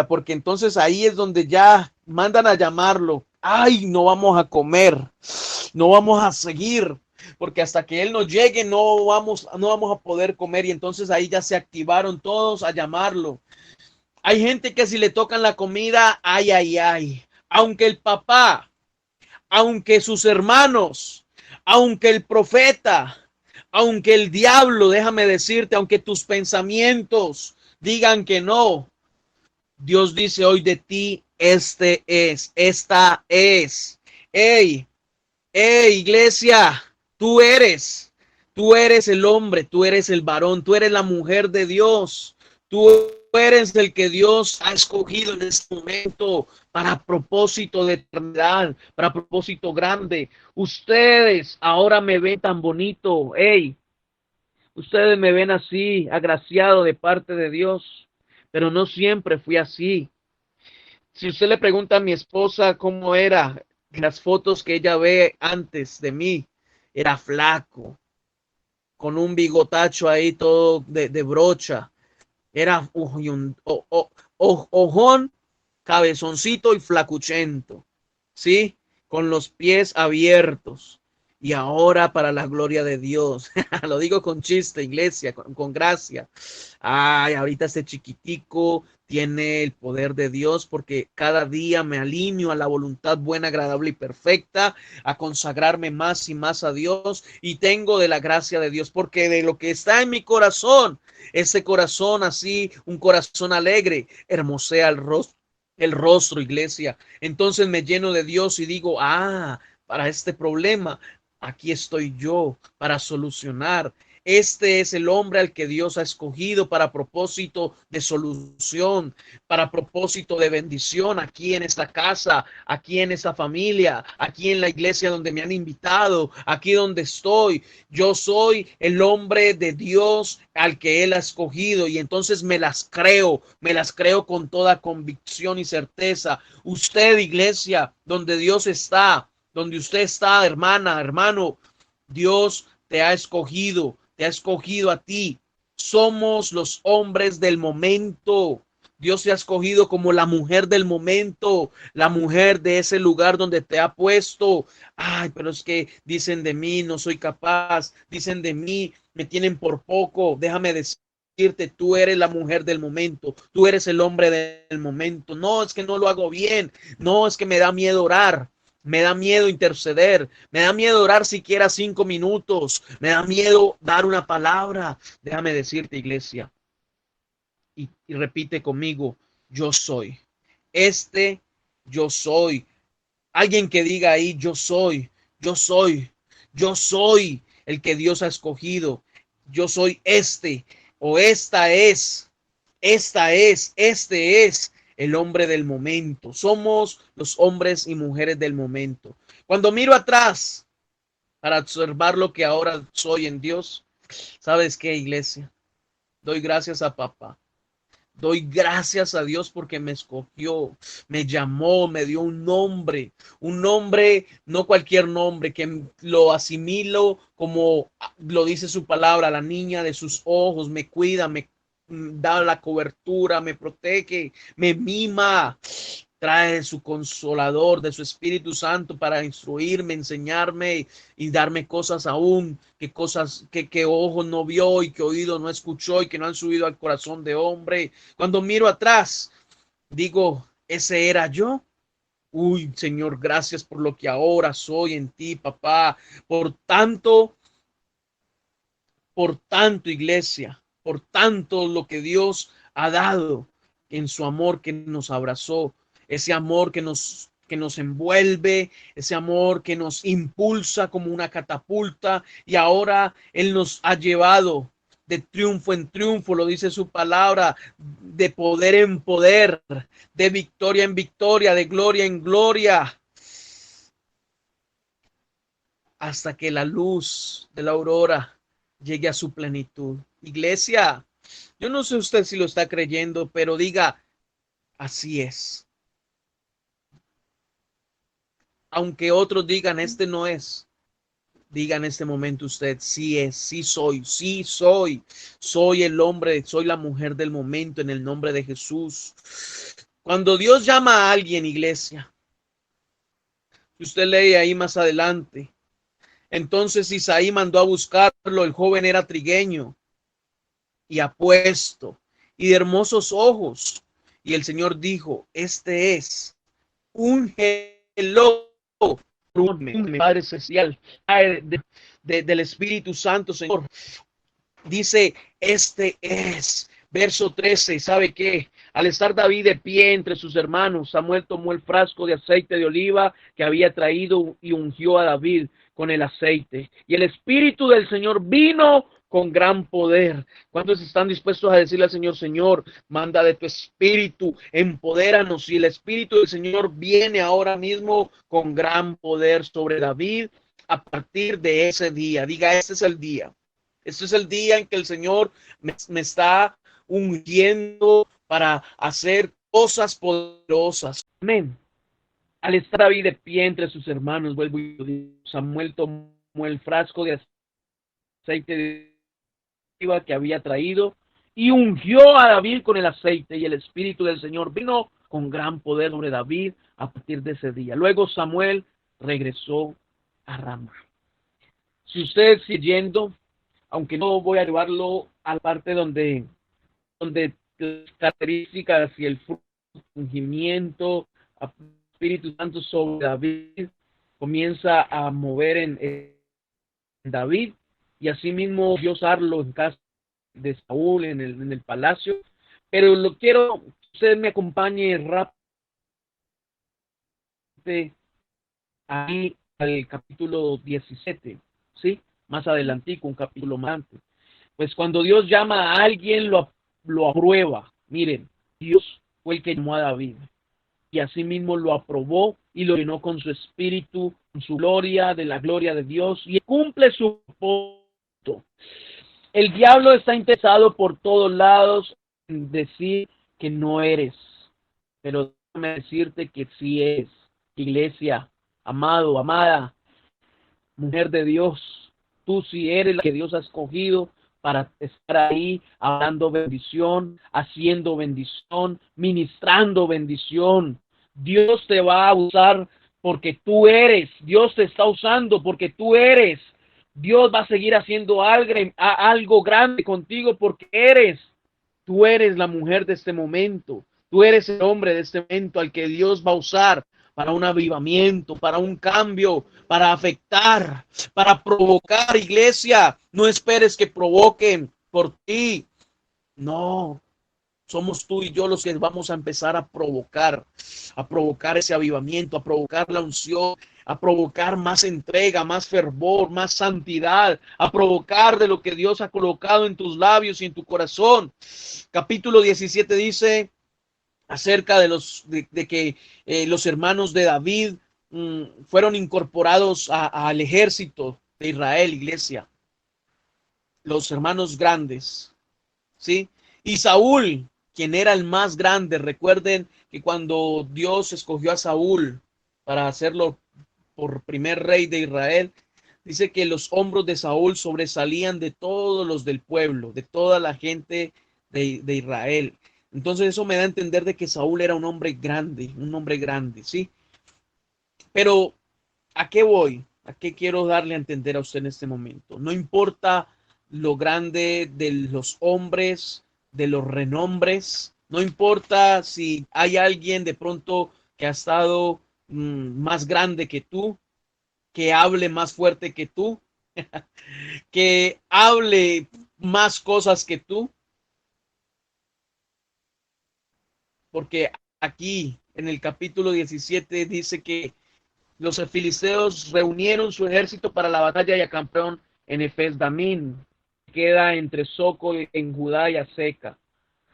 porque entonces ahí es donde ya mandan a llamarlo. Ay, no vamos a comer, no vamos a seguir, porque hasta que él no llegue no vamos a poder comer. Y entonces ahí ya se activaron todos a llamarlo. Hay gente que si le tocan la comida, ay, aunque el papá, aunque sus hermanos, aunque el profeta, Aunque el diablo, déjame decirte, aunque tus pensamientos digan que no, Dios dice hoy de ti, esta es. Hey, hey, iglesia, tú eres el hombre, tú eres el varón, tú eres la mujer de Dios, tú eres el que Dios ha escogido en este momento para propósito de eternidad, para propósito grande. Ustedes ahora me ven tan bonito, hey, ustedes me ven así, agraciado de parte de Dios, pero no siempre fui así. Si usted le pregunta a mi esposa cómo era, las fotos que ella ve antes de mí, era flaco, con un bigotacho ahí todo de brocha, era un ojón, cabezoncito y flacuchento, ¿sí? Con los pies abiertos. Y ahora para la gloria de Dios, lo digo con chiste, iglesia, con gracia. Ay, ahorita este chiquitico tiene el poder de Dios porque cada día me alineo a la voluntad buena, agradable y perfecta, a consagrarme más y más a Dios y tengo de la gracia de Dios porque de lo que está en mi corazón, ese corazón así, un corazón alegre, hermosea el rostro, iglesia. Entonces me lleno de Dios y digo, para este problema, aquí estoy yo para solucionar. Este es el hombre al que Dios ha escogido para propósito de solución, para propósito de bendición aquí en esta casa, aquí en esta familia, aquí en la iglesia donde me han invitado, aquí donde estoy. Yo soy el hombre de Dios al que Él ha escogido y entonces me las creo con toda convicción y certeza. Usted, iglesia, donde Dios está, donde usted está, hermana, hermano, Dios te ha escogido a ti. Somos los hombres del momento. Dios te ha escogido como la mujer del momento, la mujer de ese lugar donde te ha puesto. Ay, pero es que dicen de mí, no soy capaz, dicen de mí, me tienen por poco. Déjame decirte, tú eres la mujer del momento, tú eres el hombre del momento. No, es que no lo hago bien, no, es que me da miedo orar. Me da miedo interceder, me da miedo orar siquiera 5 minutos, me da miedo dar una palabra. Déjame decirte, iglesia, y repite conmigo, yo soy. Este, yo soy. Alguien que diga ahí, yo soy, yo soy, yo soy el que Dios ha escogido. Yo soy o este es el hombre del momento. Somos los hombres y mujeres del momento. Cuando miro atrás para observar lo que ahora soy en Dios, ¿sabes qué, iglesia? Doy gracias a papá. Doy gracias a Dios porque me escogió, me llamó, me dio un nombre, no cualquier nombre, que lo asimilo como lo dice su palabra, la niña de sus ojos, me cuida, me da la cobertura, me protege, me mima, trae su consolador de su Espíritu Santo para instruirme, enseñarme y darme cosas aún, cosas que ojo no vio y que oído no escuchó y que no han subido al corazón de hombre. Cuando miro atrás, digo, ese era yo. Uy, Señor, gracias por lo que ahora soy en ti, papá. Por tanto, iglesia, por tanto lo que Dios ha dado en su amor que nos abrazó, ese amor que nos envuelve, ese amor que nos impulsa como una catapulta y ahora Él nos ha llevado de triunfo en triunfo, lo dice su palabra, de poder en poder, de victoria en victoria, de gloria en gloria, hasta que la luz de la aurora llegue a su plenitud. Iglesia, yo no sé usted si lo está creyendo, pero diga, así es. Aunque otros digan, este no es, diga en este momento usted, sí es, sí soy el hombre, soy la mujer del momento en el nombre de Jesús. Cuando Dios llama a alguien, iglesia, si usted lee ahí más adelante, entonces Isaí mandó a buscarlo, el joven era trigueño y apuesto y de hermosos ojos. Y el Señor dijo, este es un geló Padre Celestial, del Espíritu Santo, Señor. Dice, este es, verso 13, ¿sabe qué? Al estar David de pie entre sus hermanos, Samuel tomó el frasco de aceite de oliva que había traído y ungió a David con el aceite. Y el Espíritu del Señor vino con gran poder. ¿Cuántos están dispuestos a decirle al Señor, Señor, manda de tu Espíritu, empodéranos? Y el Espíritu del Señor viene ahora mismo con gran poder sobre David a partir de ese día. Diga, este es el día. Este es el día en que el Señor me está ungiendo para hacer cosas poderosas. Amén. Al estar David de pie entre sus hermanos, vuelvo y digo, Samuel tomó el frasco de aceite de oliva que había traído y ungió a David con el aceite, y el Espíritu del Señor vino con gran poder sobre David a partir de ese día. Luego Samuel regresó a Ramá. Si usted sigue yendo, aunque no voy a llevarlo a la parte donde las características y el ungimiento, Espíritu Santo sobre David comienza a mover en David, y asimismo Dios usarlo en casa de Saúl, en el palacio. Pero lo quiero que usted me acompañe rápidamente ahí al capítulo 17, ¿sí? Más adelantico, un capítulo más antes. Pues cuando Dios llama a alguien, lo aprueba. Miren, Dios fue el que llamó a David, y asimismo lo aprobó y lo llenó con su espíritu, con su gloria, de la gloria de Dios, y cumple su propósito. El diablo está interesado por todos lados en decir que no eres, pero déjame decirte que sí eres. Iglesia, amado, amada, mujer de Dios, tú sí eres la que Dios ha escogido para estar ahí hablando bendición, haciendo bendición, ministrando bendición. Dios te va a usar porque tú eres. Dios te está usando porque tú eres. Dios va a seguir haciendo algo grande contigo porque eres. Tú eres la mujer de este momento. Tú eres el hombre de este momento al que Dios va a usar para un avivamiento, para un cambio, para afectar, para provocar. Iglesia, no esperes que provoquen por ti. No, somos tú y yo los que vamos a empezar a provocar ese avivamiento, a provocar la unción, a provocar más entrega, más fervor, más santidad, a provocar de lo que Dios ha colocado en tus labios y en tu corazón. Capítulo 17 dice acerca de que los hermanos de David fueron incorporados al ejército de Israel, iglesia. Los hermanos grandes, ¿sí? Y Saúl, quien era el más grande, recuerden que cuando Dios escogió a Saúl para hacerlo por primer rey de Israel, dice que los hombros de Saúl sobresalían de todos los del pueblo, de toda la gente de Israel. Entonces eso me da a entender de que Saúl era un hombre grande, ¿sí? Pero, ¿a qué voy? ¿A qué quiero darle a entender a usted en este momento? No importa lo grande de los hombres, de los renombres, no importa si hay alguien de pronto que ha estado más grande que tú, que hable más fuerte que tú, que hable más cosas que tú, porque aquí en el capítulo 17 dice que los filisteos reunieron su ejército para la batalla y acamparon en Efes Damín, queda entre Soco en Judá y Aseca.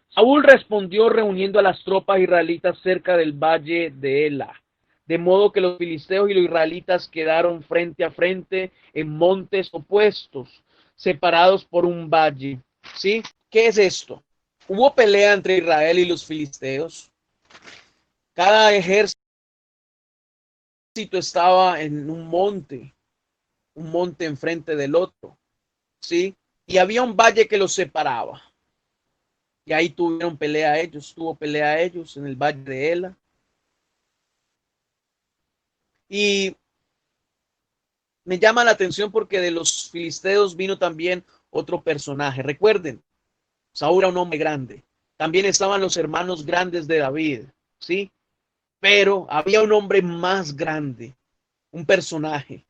Saúl respondió reuniendo a las tropas israelitas cerca del valle de Ela, de modo que los filisteos y los israelitas quedaron frente a frente en montes opuestos, separados por un valle. ¿Sí? ¿Qué es esto? Hubo pelea entre Israel y los filisteos. Cada ejército estaba en un monte enfrente del otro, ¿sí? Y había un valle que los separaba. Y ahí tuvo pelea ellos en el valle de Ela. Y me llama la atención porque de los filisteos vino también otro personaje. Recuerden, Saúl era un hombre grande. También estaban los hermanos grandes de David, ¿sí? Pero había un hombre más grande un personaje,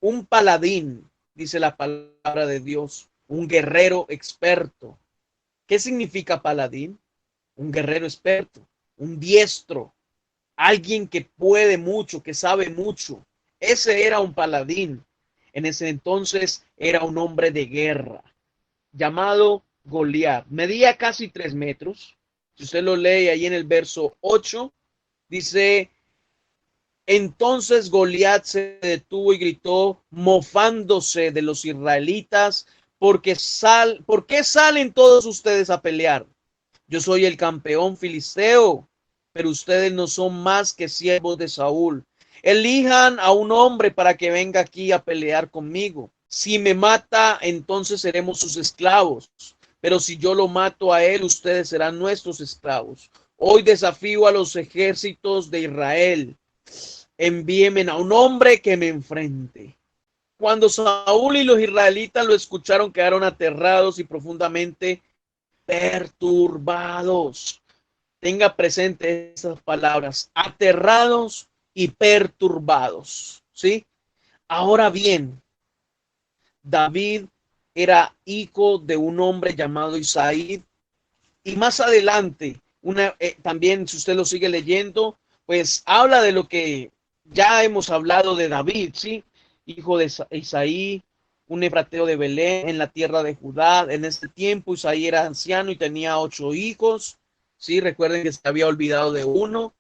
un paladín, dice la palabra de Dios, un guerrero experto. ¿Qué significa paladín? Un guerrero experto, un diestro, alguien que puede mucho, que sabe mucho. Ese era un paladín. En ese entonces era un hombre de guerra llamado Goliat. Medía casi 3 metros. Si usted lo lee ahí en el verso 8, dice, entonces Goliat se detuvo y gritó, mofándose de los israelitas, ¿por qué salen todos ustedes a pelear? Yo soy el campeón filisteo, pero ustedes no son más que siervos de Saúl. Elijan a un hombre para que venga aquí a pelear conmigo. Si me mata, entonces seremos sus esclavos. Pero si yo lo mato a él, ustedes serán nuestros esclavos. Hoy desafío a los ejércitos de Israel. Envíenme a un hombre que me enfrente. Cuando Saúl y los israelitas lo escucharon, quedaron aterrados y profundamente perturbados. Tenga presente esas palabras, aterrados y perturbados, ¿sí? Ahora bien, David era hijo de un hombre llamado Isaí, y más adelante, también si usted lo sigue leyendo, pues habla de lo que ya hemos hablado de David, ¿sí? Hijo de Isaí, un efrateo de Belén en la tierra de Judá. En ese tiempo Isaí era anciano y tenía 8 hijos, ¿sí? Recuerden que se había olvidado de uno,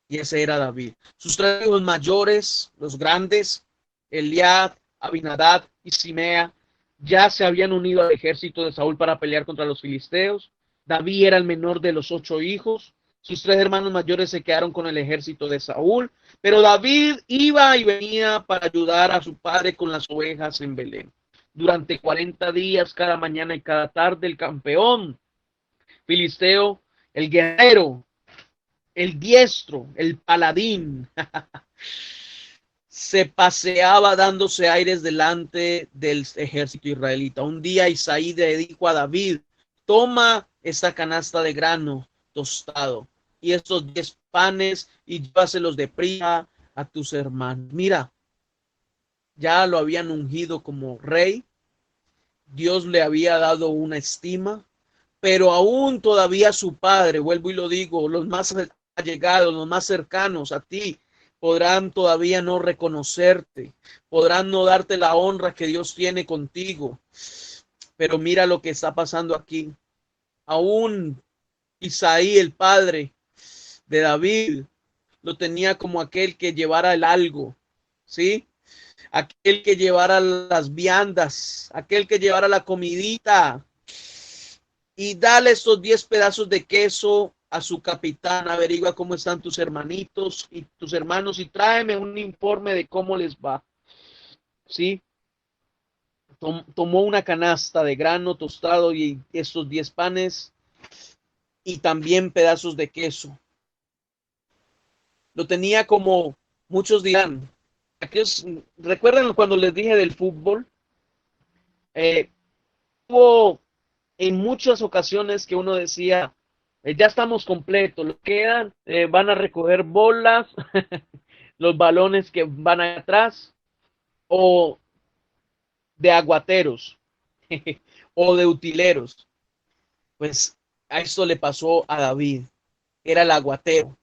y ese era David. Sus 3 hijos mayores, los grandes, Eliab, Abinadab y Simea, ya se habían unido al ejército de Saúl para pelear contra los filisteos. David era el menor de los 8 hijos. Sus 3 hermanos mayores se quedaron con el ejército de Saúl, pero David iba y venía para ayudar a su padre con las ovejas en Belén. Durante 40 días, cada mañana y cada tarde, el campeón filisteo, el guerrero, el diestro, el paladín, se paseaba dándose aires delante del ejército israelita. Un día Isaí le dijo a David, toma esta canasta de grano tostado y estos 10 panes y llévaselos deprisa a tus hermanos. Mira, ya lo habían ungido como rey, Dios le había dado una estima, pero aún todavía su padre, vuelvo y lo digo, los más allegados, los más cercanos a ti, podrán todavía no reconocerte, podrán no darte la honra que Dios tiene contigo. Pero mira lo que está pasando aquí. Aún Isaí, el padre de David, lo tenía como aquel que llevara el algo, ¿sí? Aquel que llevara las viandas, aquel que llevara la comidita. Y dale estos 10 pedazos de queso a su capitán, averigua cómo están tus hermanitos y tus hermanos y tráeme un informe de cómo les va. ¿Sí? Tomó una canasta de grano tostado y estos 10 panes y también pedazos de queso. Lo tenía como muchos dirán. ¿Recuerdan cuando les dije del fútbol? Hubo en muchas ocasiones que uno decía, ya estamos completos, lo que quedan, van a recoger bolas, los balones que van atrás, o de aguateros, o de utileros. Pues a esto le pasó a David. Era el aguatero,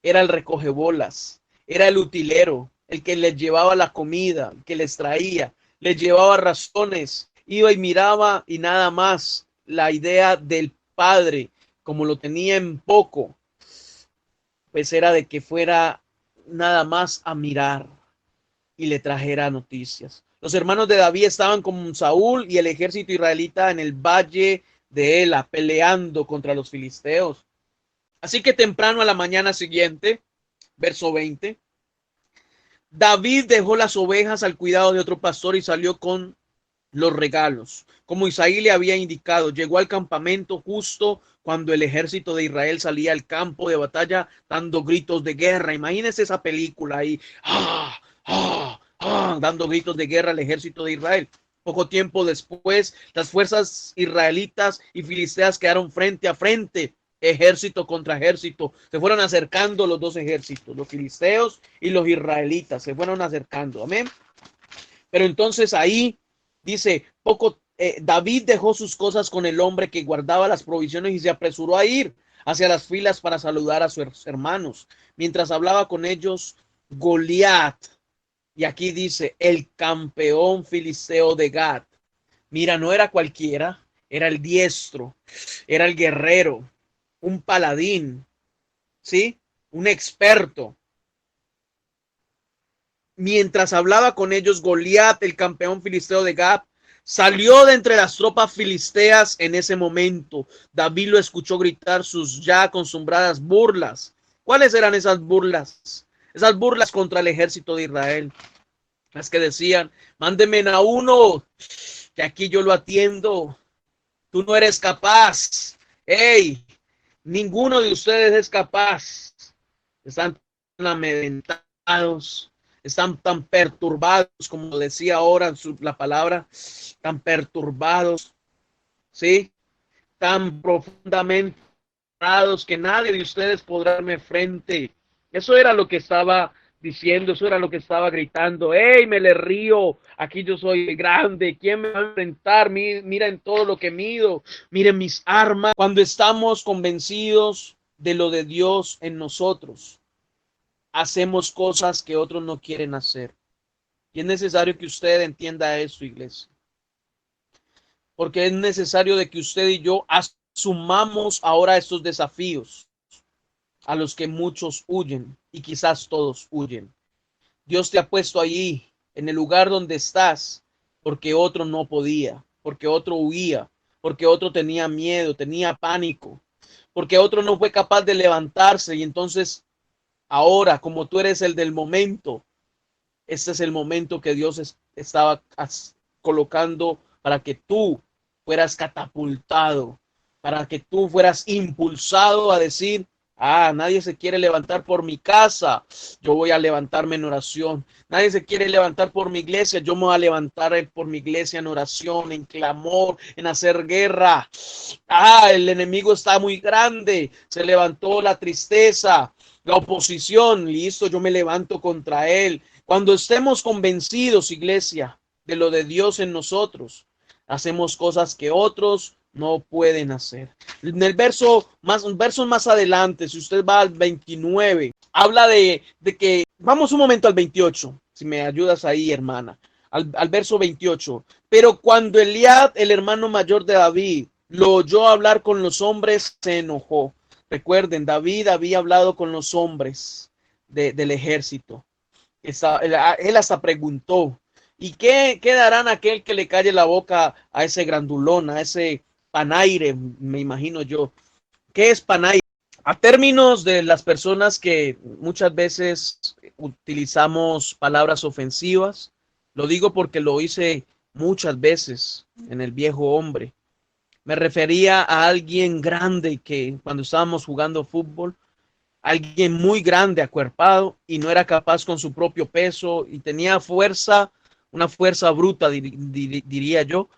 era el recogebolas, era el utilero, el que les llevaba la comida, que les traía, les llevaba razones, iba y miraba y nada más. La idea del padre, como lo tenía en poco, pues era de que fuera nada más a mirar y le trajera noticias. Los hermanos de David estaban con Saúl y el ejército israelita en el valle de Ela, peleando contra los filisteos. Así que temprano a la mañana siguiente, verso 20, David dejó las ovejas al cuidado de otro pastor y salió con los regalos. Como Isaí le había indicado, llegó al campamento justo cuando el ejército de Israel salía al campo de batalla dando gritos de guerra. Imagínense esa película ahí, dando gritos de guerra al ejército de Israel. Poco tiempo después, las fuerzas israelitas y filisteas quedaron frente a frente. ejército contra ejército. Se fueron acercando los dos ejércitos, los filisteos y los israelitas. Se fueron acercando. Amén. Pero entonces ahí dice, David dejó sus cosas con el hombre que guardaba las provisiones y se apresuró a ir hacia las filas para saludar a sus hermanos. Mientras hablaba con ellos, Goliat, y aquí dice, el campeón filisteo de Gat. Mira, no era cualquiera, era el diestro, era el guerrero, un paladín, ¿sí? Un experto. Mientras hablaba con ellos, Goliat, el campeón filisteo de Gat, salió de entre las tropas filisteas en ese momento. David lo escuchó gritar sus ya acostumbradas burlas. ¿Cuáles eran esas burlas? Esas burlas contra el ejército de Israel. Las que decían, mándenme a uno, que aquí yo lo atiendo. Tú no eres capaz. Hey, ninguno de ustedes es capaz. Están amedrentados. Están tan perturbados, como decía ahora la palabra, tan perturbados, ¿sí? Tan profundamente cerrados que nadie de ustedes podrá darme frente. Eso era lo que estaba diciendo, eso era lo que estaba gritando. ¡Ey, me le río! Aquí yo soy grande. ¿Quién me va a enfrentar? Miren todo lo que mido. Miren mis armas. Cuando estamos convencidos de lo de Dios en nosotros, hacemos cosas que otros no quieren hacer. Y es necesario que usted entienda eso, iglesia. Porque es necesario de que usted y yo asumamos ahora estos desafíos a los que muchos huyen y quizás todos huyen. Dios te ha puesto allí, en el lugar donde estás, porque otro no podía, porque otro huía, porque otro tenía miedo, tenía pánico, porque otro no fue capaz de levantarse y entonces ahora, como tú eres el del momento, este es el momento que Dios estaba colocando para que tú fueras catapultado, para que tú fueras impulsado a decir, nadie se quiere levantar por mi casa, yo voy a levantarme en oración. Nadie se quiere levantar por mi iglesia, yo me voy a levantar por mi iglesia en oración, en clamor, en hacer guerra. El enemigo está muy grande, se levantó la tristeza, la oposición, listo, yo me levanto contra él. Cuando estemos convencidos, iglesia, de lo de Dios en nosotros, hacemos cosas que otros no pueden hacer. En el versos más adelante, si usted va al 29, habla de que, vamos un momento al 28, si me ayudas ahí, hermana, al verso 28. Pero cuando Eliab, el hermano mayor de David, lo oyó hablar con los hombres, se enojó. Recuerden, David había hablado con los hombres del ejército. Él hasta preguntó, ¿y qué darán aquel que le calle la boca a ese grandulón, a ese panaire, me imagino yo? ¿Qué es panaire? A términos de las personas que muchas veces utilizamos palabras ofensivas, lo digo porque lo hice muchas veces en el viejo hombre. Me refería a alguien grande que cuando estábamos jugando fútbol, alguien muy grande, acuerpado, y no era capaz con su propio peso y tenía fuerza, una fuerza bruta, diría yo.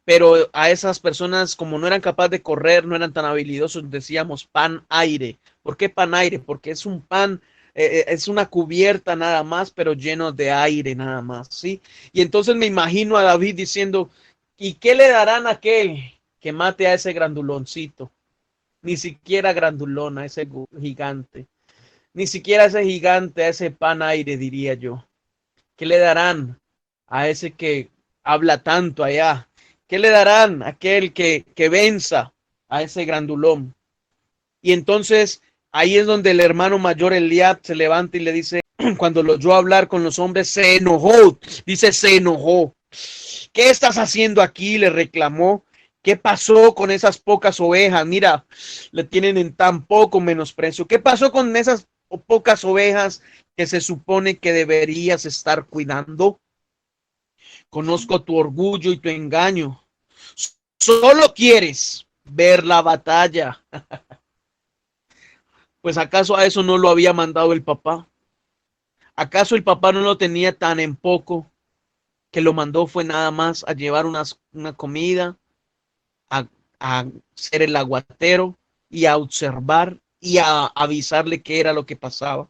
Pero a esas personas, como no eran capaces de correr, no eran tan habilidosos, decíamos pan aire. ¿Por qué pan aire? Porque es un pan, es una cubierta nada más, pero lleno de aire nada más, ¿sí? Y entonces me imagino a David diciendo, ¿y qué le darán a aquel que mate a ese granduloncito? Ni siquiera grandulón, a ese gigante. Ni siquiera a ese gigante, a ese pan aire, diría yo. ¿Qué le darán a ese que habla tanto allá? ¿Qué le darán a aquel que venza a ese grandulón? Y entonces ahí es donde el hermano mayor Eliab se levanta y le dice, cuando lo oyó hablar con los hombres, se enojó. Dice, se enojó. ¿Qué estás haciendo aquí? Le reclamó. ¿Qué pasó con esas pocas ovejas? Mira, le tienen en tan poco menosprecio. ¿Qué pasó con esas pocas ovejas que se supone que deberías estar cuidando? Conozco tu orgullo y tu engaño. Solo quieres ver la batalla. Pues ¿acaso a eso no lo había mandado el papá? ¿Acaso el papá no lo tenía tan en poco que lo mandó fue nada más a llevar una comida, a ser el aguatero y a observar y a avisarle qué era lo que pasaba.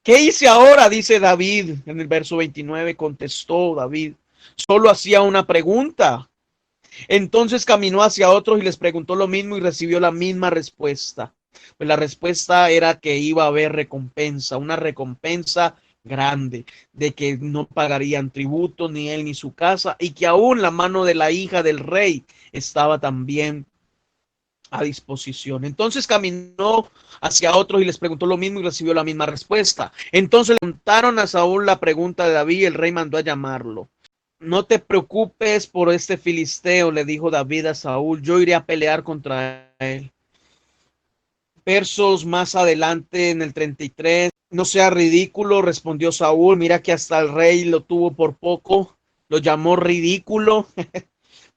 ¿Qué hice ahora? Dice David en el verso 29. Contestó David. Solo hacía una pregunta. Entonces caminó hacia otros y les preguntó lo mismo y recibió la misma respuesta. Pues la respuesta era que iba a haber recompensa, una recompensa grande, de que no pagarían tributo ni él ni su casa, y que aún la mano de la hija del rey estaba también a disposición. Entonces caminó hacia otros y les preguntó lo mismo y recibió la misma respuesta. Entonces le contaron a Saúl la pregunta de David y el rey mandó a llamarlo. No te preocupes por este filisteo, le dijo David a Saúl, yo iré a pelear contra él. Versos más adelante en el 33, no sea ridículo, respondió Saúl, mira que hasta el rey lo tuvo por poco, lo llamó ridículo.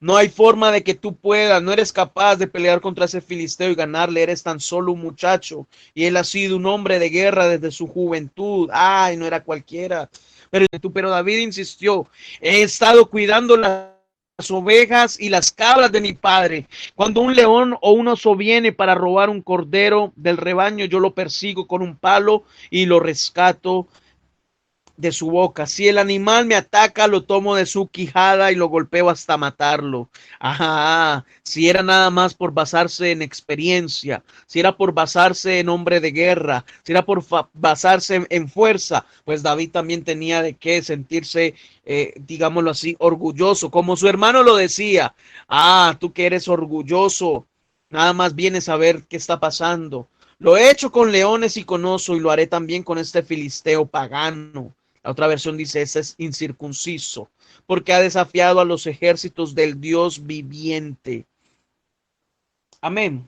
No hay forma de que tú puedas, no eres capaz de pelear contra ese filisteo y ganarle, eres tan solo un muchacho y él ha sido un hombre de guerra desde su juventud. Ay, no era cualquiera. Pero David insistió, he estado cuidando las ovejas y las cabras de mi padre. Cuando un león o un oso viene para robar un cordero del rebaño, yo lo persigo con un palo y lo rescato de su boca. Si el animal me ataca, lo tomo de su quijada y lo golpeo hasta matarlo. Ajá, si era nada más por basarse en experiencia, si era por basarse en hombre de guerra, si era por basarse en fuerza, pues David también tenía de qué sentirse, digámoslo así, orgulloso, como su hermano lo decía. Ah, tú que eres orgulloso, nada más vienes a ver qué está pasando. Lo he hecho con leones y con oso y lo haré también con este filisteo pagano. La otra versión dice, ese es incircunciso, porque ha desafiado a los ejércitos del Dios viviente. Amén.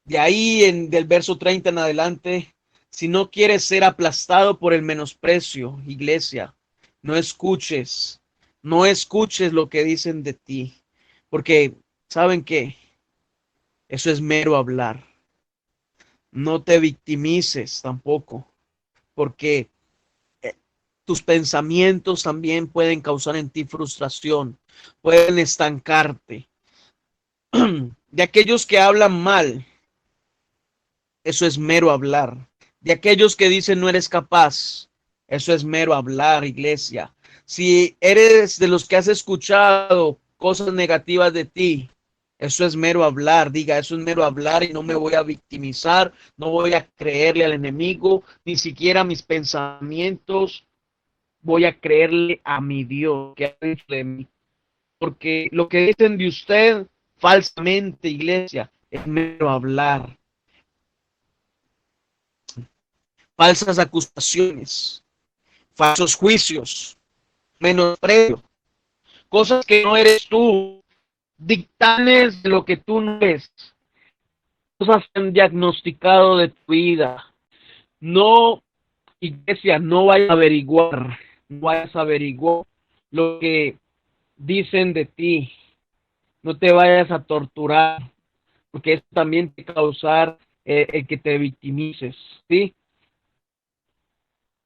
De ahí, del verso 30 en adelante, si no quieres ser aplastado por el menosprecio, iglesia, no escuches, no escuches lo que dicen de ti, porque, ¿saben qué? Eso es mero hablar. No te victimices tampoco, porque tus pensamientos también pueden causar en ti frustración, pueden estancarte. De aquellos que hablan mal, eso es mero hablar. De aquellos que dicen no eres capaz, eso es mero hablar, iglesia. Si eres de los que has escuchado cosas negativas de ti, eso es mero hablar, diga, eso es mero hablar y no me voy a victimizar, no voy a creerle al enemigo, ni siquiera mis pensamientos voy a creerle a mi Dios que ha dicho de mí. Porque lo que dicen de usted falsamente, iglesia, es mero hablar. Falsas acusaciones, falsos juicios, menosprecio, cosas que no eres tú, dictames de lo que tú no eres, cosas que han diagnosticado de tu vida. No, iglesia, no vayas a averiguar, no vayas a averiguar lo que dicen de ti. No te vayas a torturar, porque eso también te causar el que te victimices, ¿sí?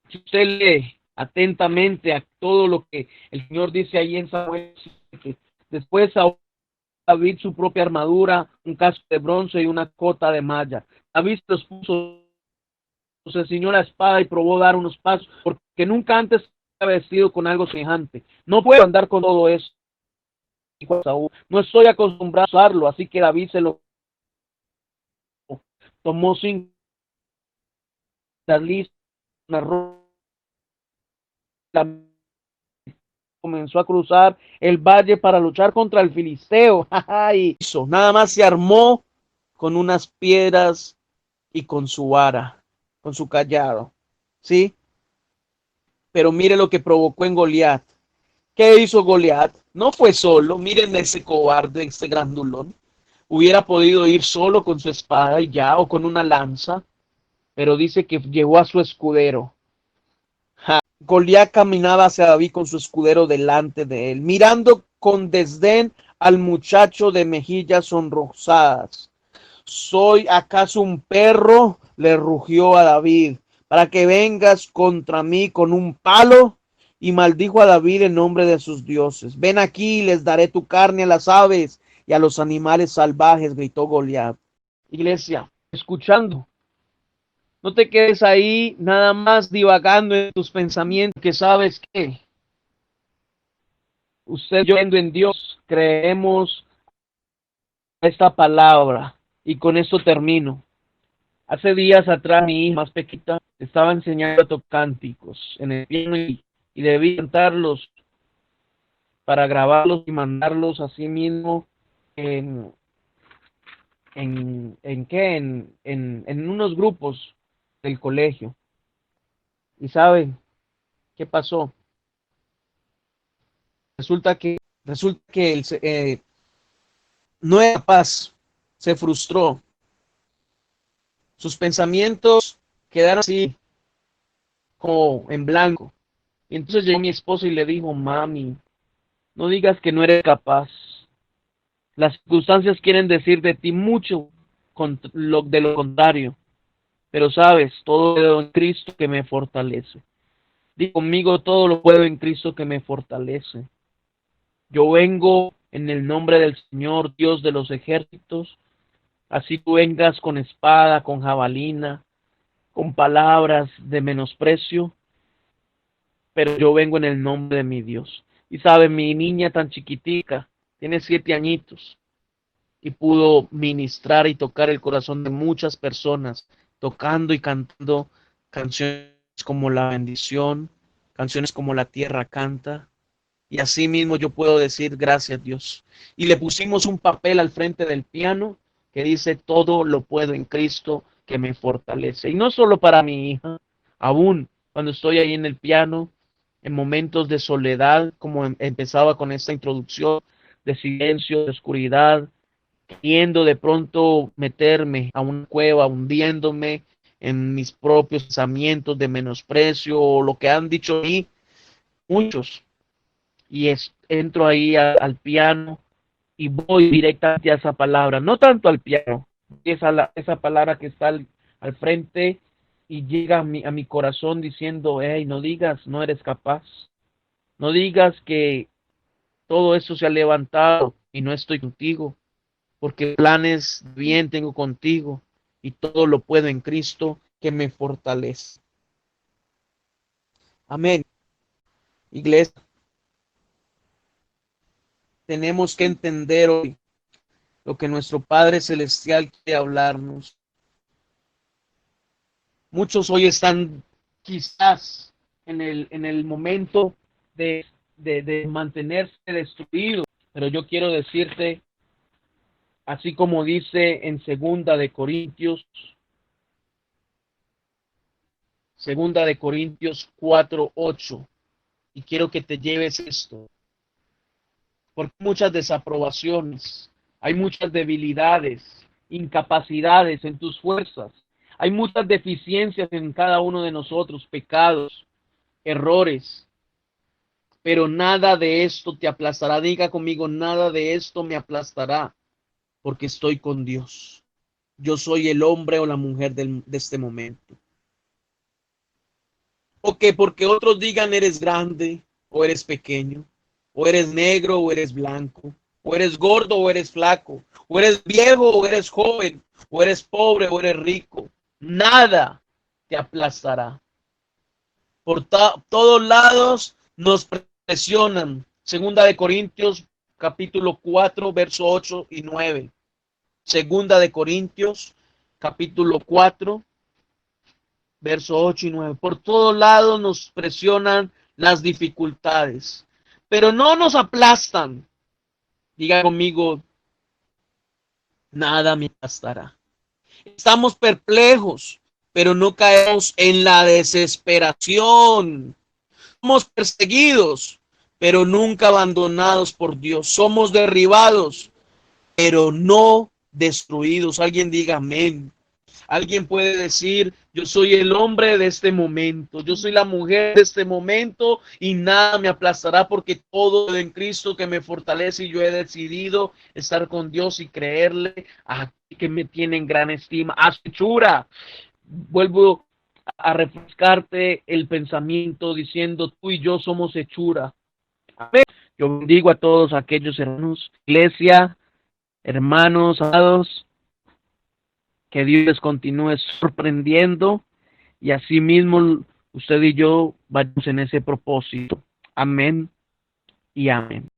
Si usted lee atentamente a todo lo que el Señor dice ahí en Samuel, después David su propia armadura, un casco de bronce y una cota de malla. David los puso, se ciñó la espada y probó dar unos pasos, porque nunca antes había vestido con algo semejante. No puedo andar con todo eso. No estoy acostumbrado a usarlo, así que David se lo tomó sin listas, una ropa, comenzó a cruzar el valle para luchar contra el filisteo. Y eso, nada más se armó con unas piedras y con su vara, con su callado, ¿sí? Pero mire lo que provocó en Goliat. ¿Qué hizo Goliat? No fue solo, miren ese cobarde, este grandulón. Hubiera podido ir solo con su espada y ya, o con una lanza, pero dice que llevó a su escudero. Goliat caminaba hacia David con su escudero delante de él, mirando con desdén al muchacho de mejillas sonrosadas. ¿Soy acaso un perro?, le rugió a David, para que vengas contra mí con un palo. Y maldijo a David en nombre de sus dioses. Ven aquí y les daré tu carne a las aves y a los animales salvajes, gritó Goliat. Iglesia, escuchando, no te quedes ahí nada más divagando en tus pensamientos, que sabes que usted y yo en Dios creemos esta palabra, y con esto termino. Hace días atrás mi hija más pequeña estaba enseñando a tocar cánticos en el piano y debí cantarlos para grabarlos y mandarlos así mismo en, en unos grupos del colegio. ¿Y saben qué pasó? Resulta que él no era capaz, se frustró. Sus pensamientos quedaron así como en blanco. Y entonces llegó mi esposa y le dijo, mami, no digas que no eres capaz. Las circunstancias quieren decir de ti mucho de lo contrario. Pero sabes, todo lo puedo en Cristo que me fortalece. Di conmigo, todo lo puedo en Cristo que me fortalece. Yo vengo en el nombre del Señor, Dios de los ejércitos. Así tú vengas con espada, con jabalina, con palabras de menosprecio, pero yo vengo en el nombre de mi Dios. Y sabe, mi niña tan chiquitica, tiene 7 añitos, y pudo ministrar y tocar el corazón de muchas personas, tocando y cantando canciones como La Bendición, canciones como La Tierra Canta, y así mismo yo puedo decir gracias Dios. Y le pusimos un papel al frente del piano que dice todo lo puedo en Cristo que me fortalece. Y no solo para mi hija, aún cuando estoy ahí en el piano, en momentos de soledad, como empezaba con esta introducción, de silencio, de oscuridad, queriendo de pronto meterme a una cueva, hundiéndome en mis propios pensamientos de menosprecio o lo que han dicho a mí muchos. Y entro ahí al piano y voy directamente a esa palabra, no tanto al piano, esa palabra que está al frente y llega a mi corazón diciendo, hey, no digas, no eres capaz, no digas que todo eso se ha levantado y no estoy contigo, porque planes bien tengo contigo y todo lo puedo en Cristo que me fortalece. Amén. Iglesia, tenemos que entender hoy lo que nuestro Padre Celestial quiere hablarnos. Muchos hoy están quizás en el momento de mantenerse destruidos, pero yo quiero decirte, así como dice en segunda de Corintios 4:8, y quiero que te lleves esto, porque hay muchas desaprobaciones, hay muchas debilidades, incapacidades en tus fuerzas, hay muchas deficiencias en cada uno de nosotros, pecados, errores, pero nada de esto te aplastará. Diga conmigo, nada de esto me aplastará, porque estoy con Dios. Yo soy el hombre o la mujer de este momento. O que porque otros digan eres grande o eres pequeño, o eres negro o eres blanco, o eres gordo o eres flaco, o eres viejo o eres joven, o eres pobre o eres rico. Nada te aplastará. Por todos lados nos presionan. Segunda de Corintios capítulo 4, verso 8 y 9. Segunda de Corintios capítulo 4, verso 8 y 9. Por todos lados nos presionan las dificultades, pero no nos aplastan. Diga conmigo, nada me aplastará. Estamos perplejos, pero no caemos en la desesperación. Somos perseguidos, pero nunca abandonados por Dios. Somos derribados, pero no destruidos. Alguien diga amén. Alguien puede decir, yo soy el hombre de este momento, yo soy la mujer de este momento y nada me aplastará porque todo en Cristo que me fortalece y yo he decidido estar con Dios y creerle a que me tiene en gran estima. Hechura. Vuelvo a refrescarte el pensamiento diciendo tú y yo somos hechura. Amén. Yo bendigo a todos aquellos hermanos, iglesia, Hermanos, amados, que Dios les continúe sorprendiendo y así mismo usted y yo vayamos en ese propósito. Amén y amén.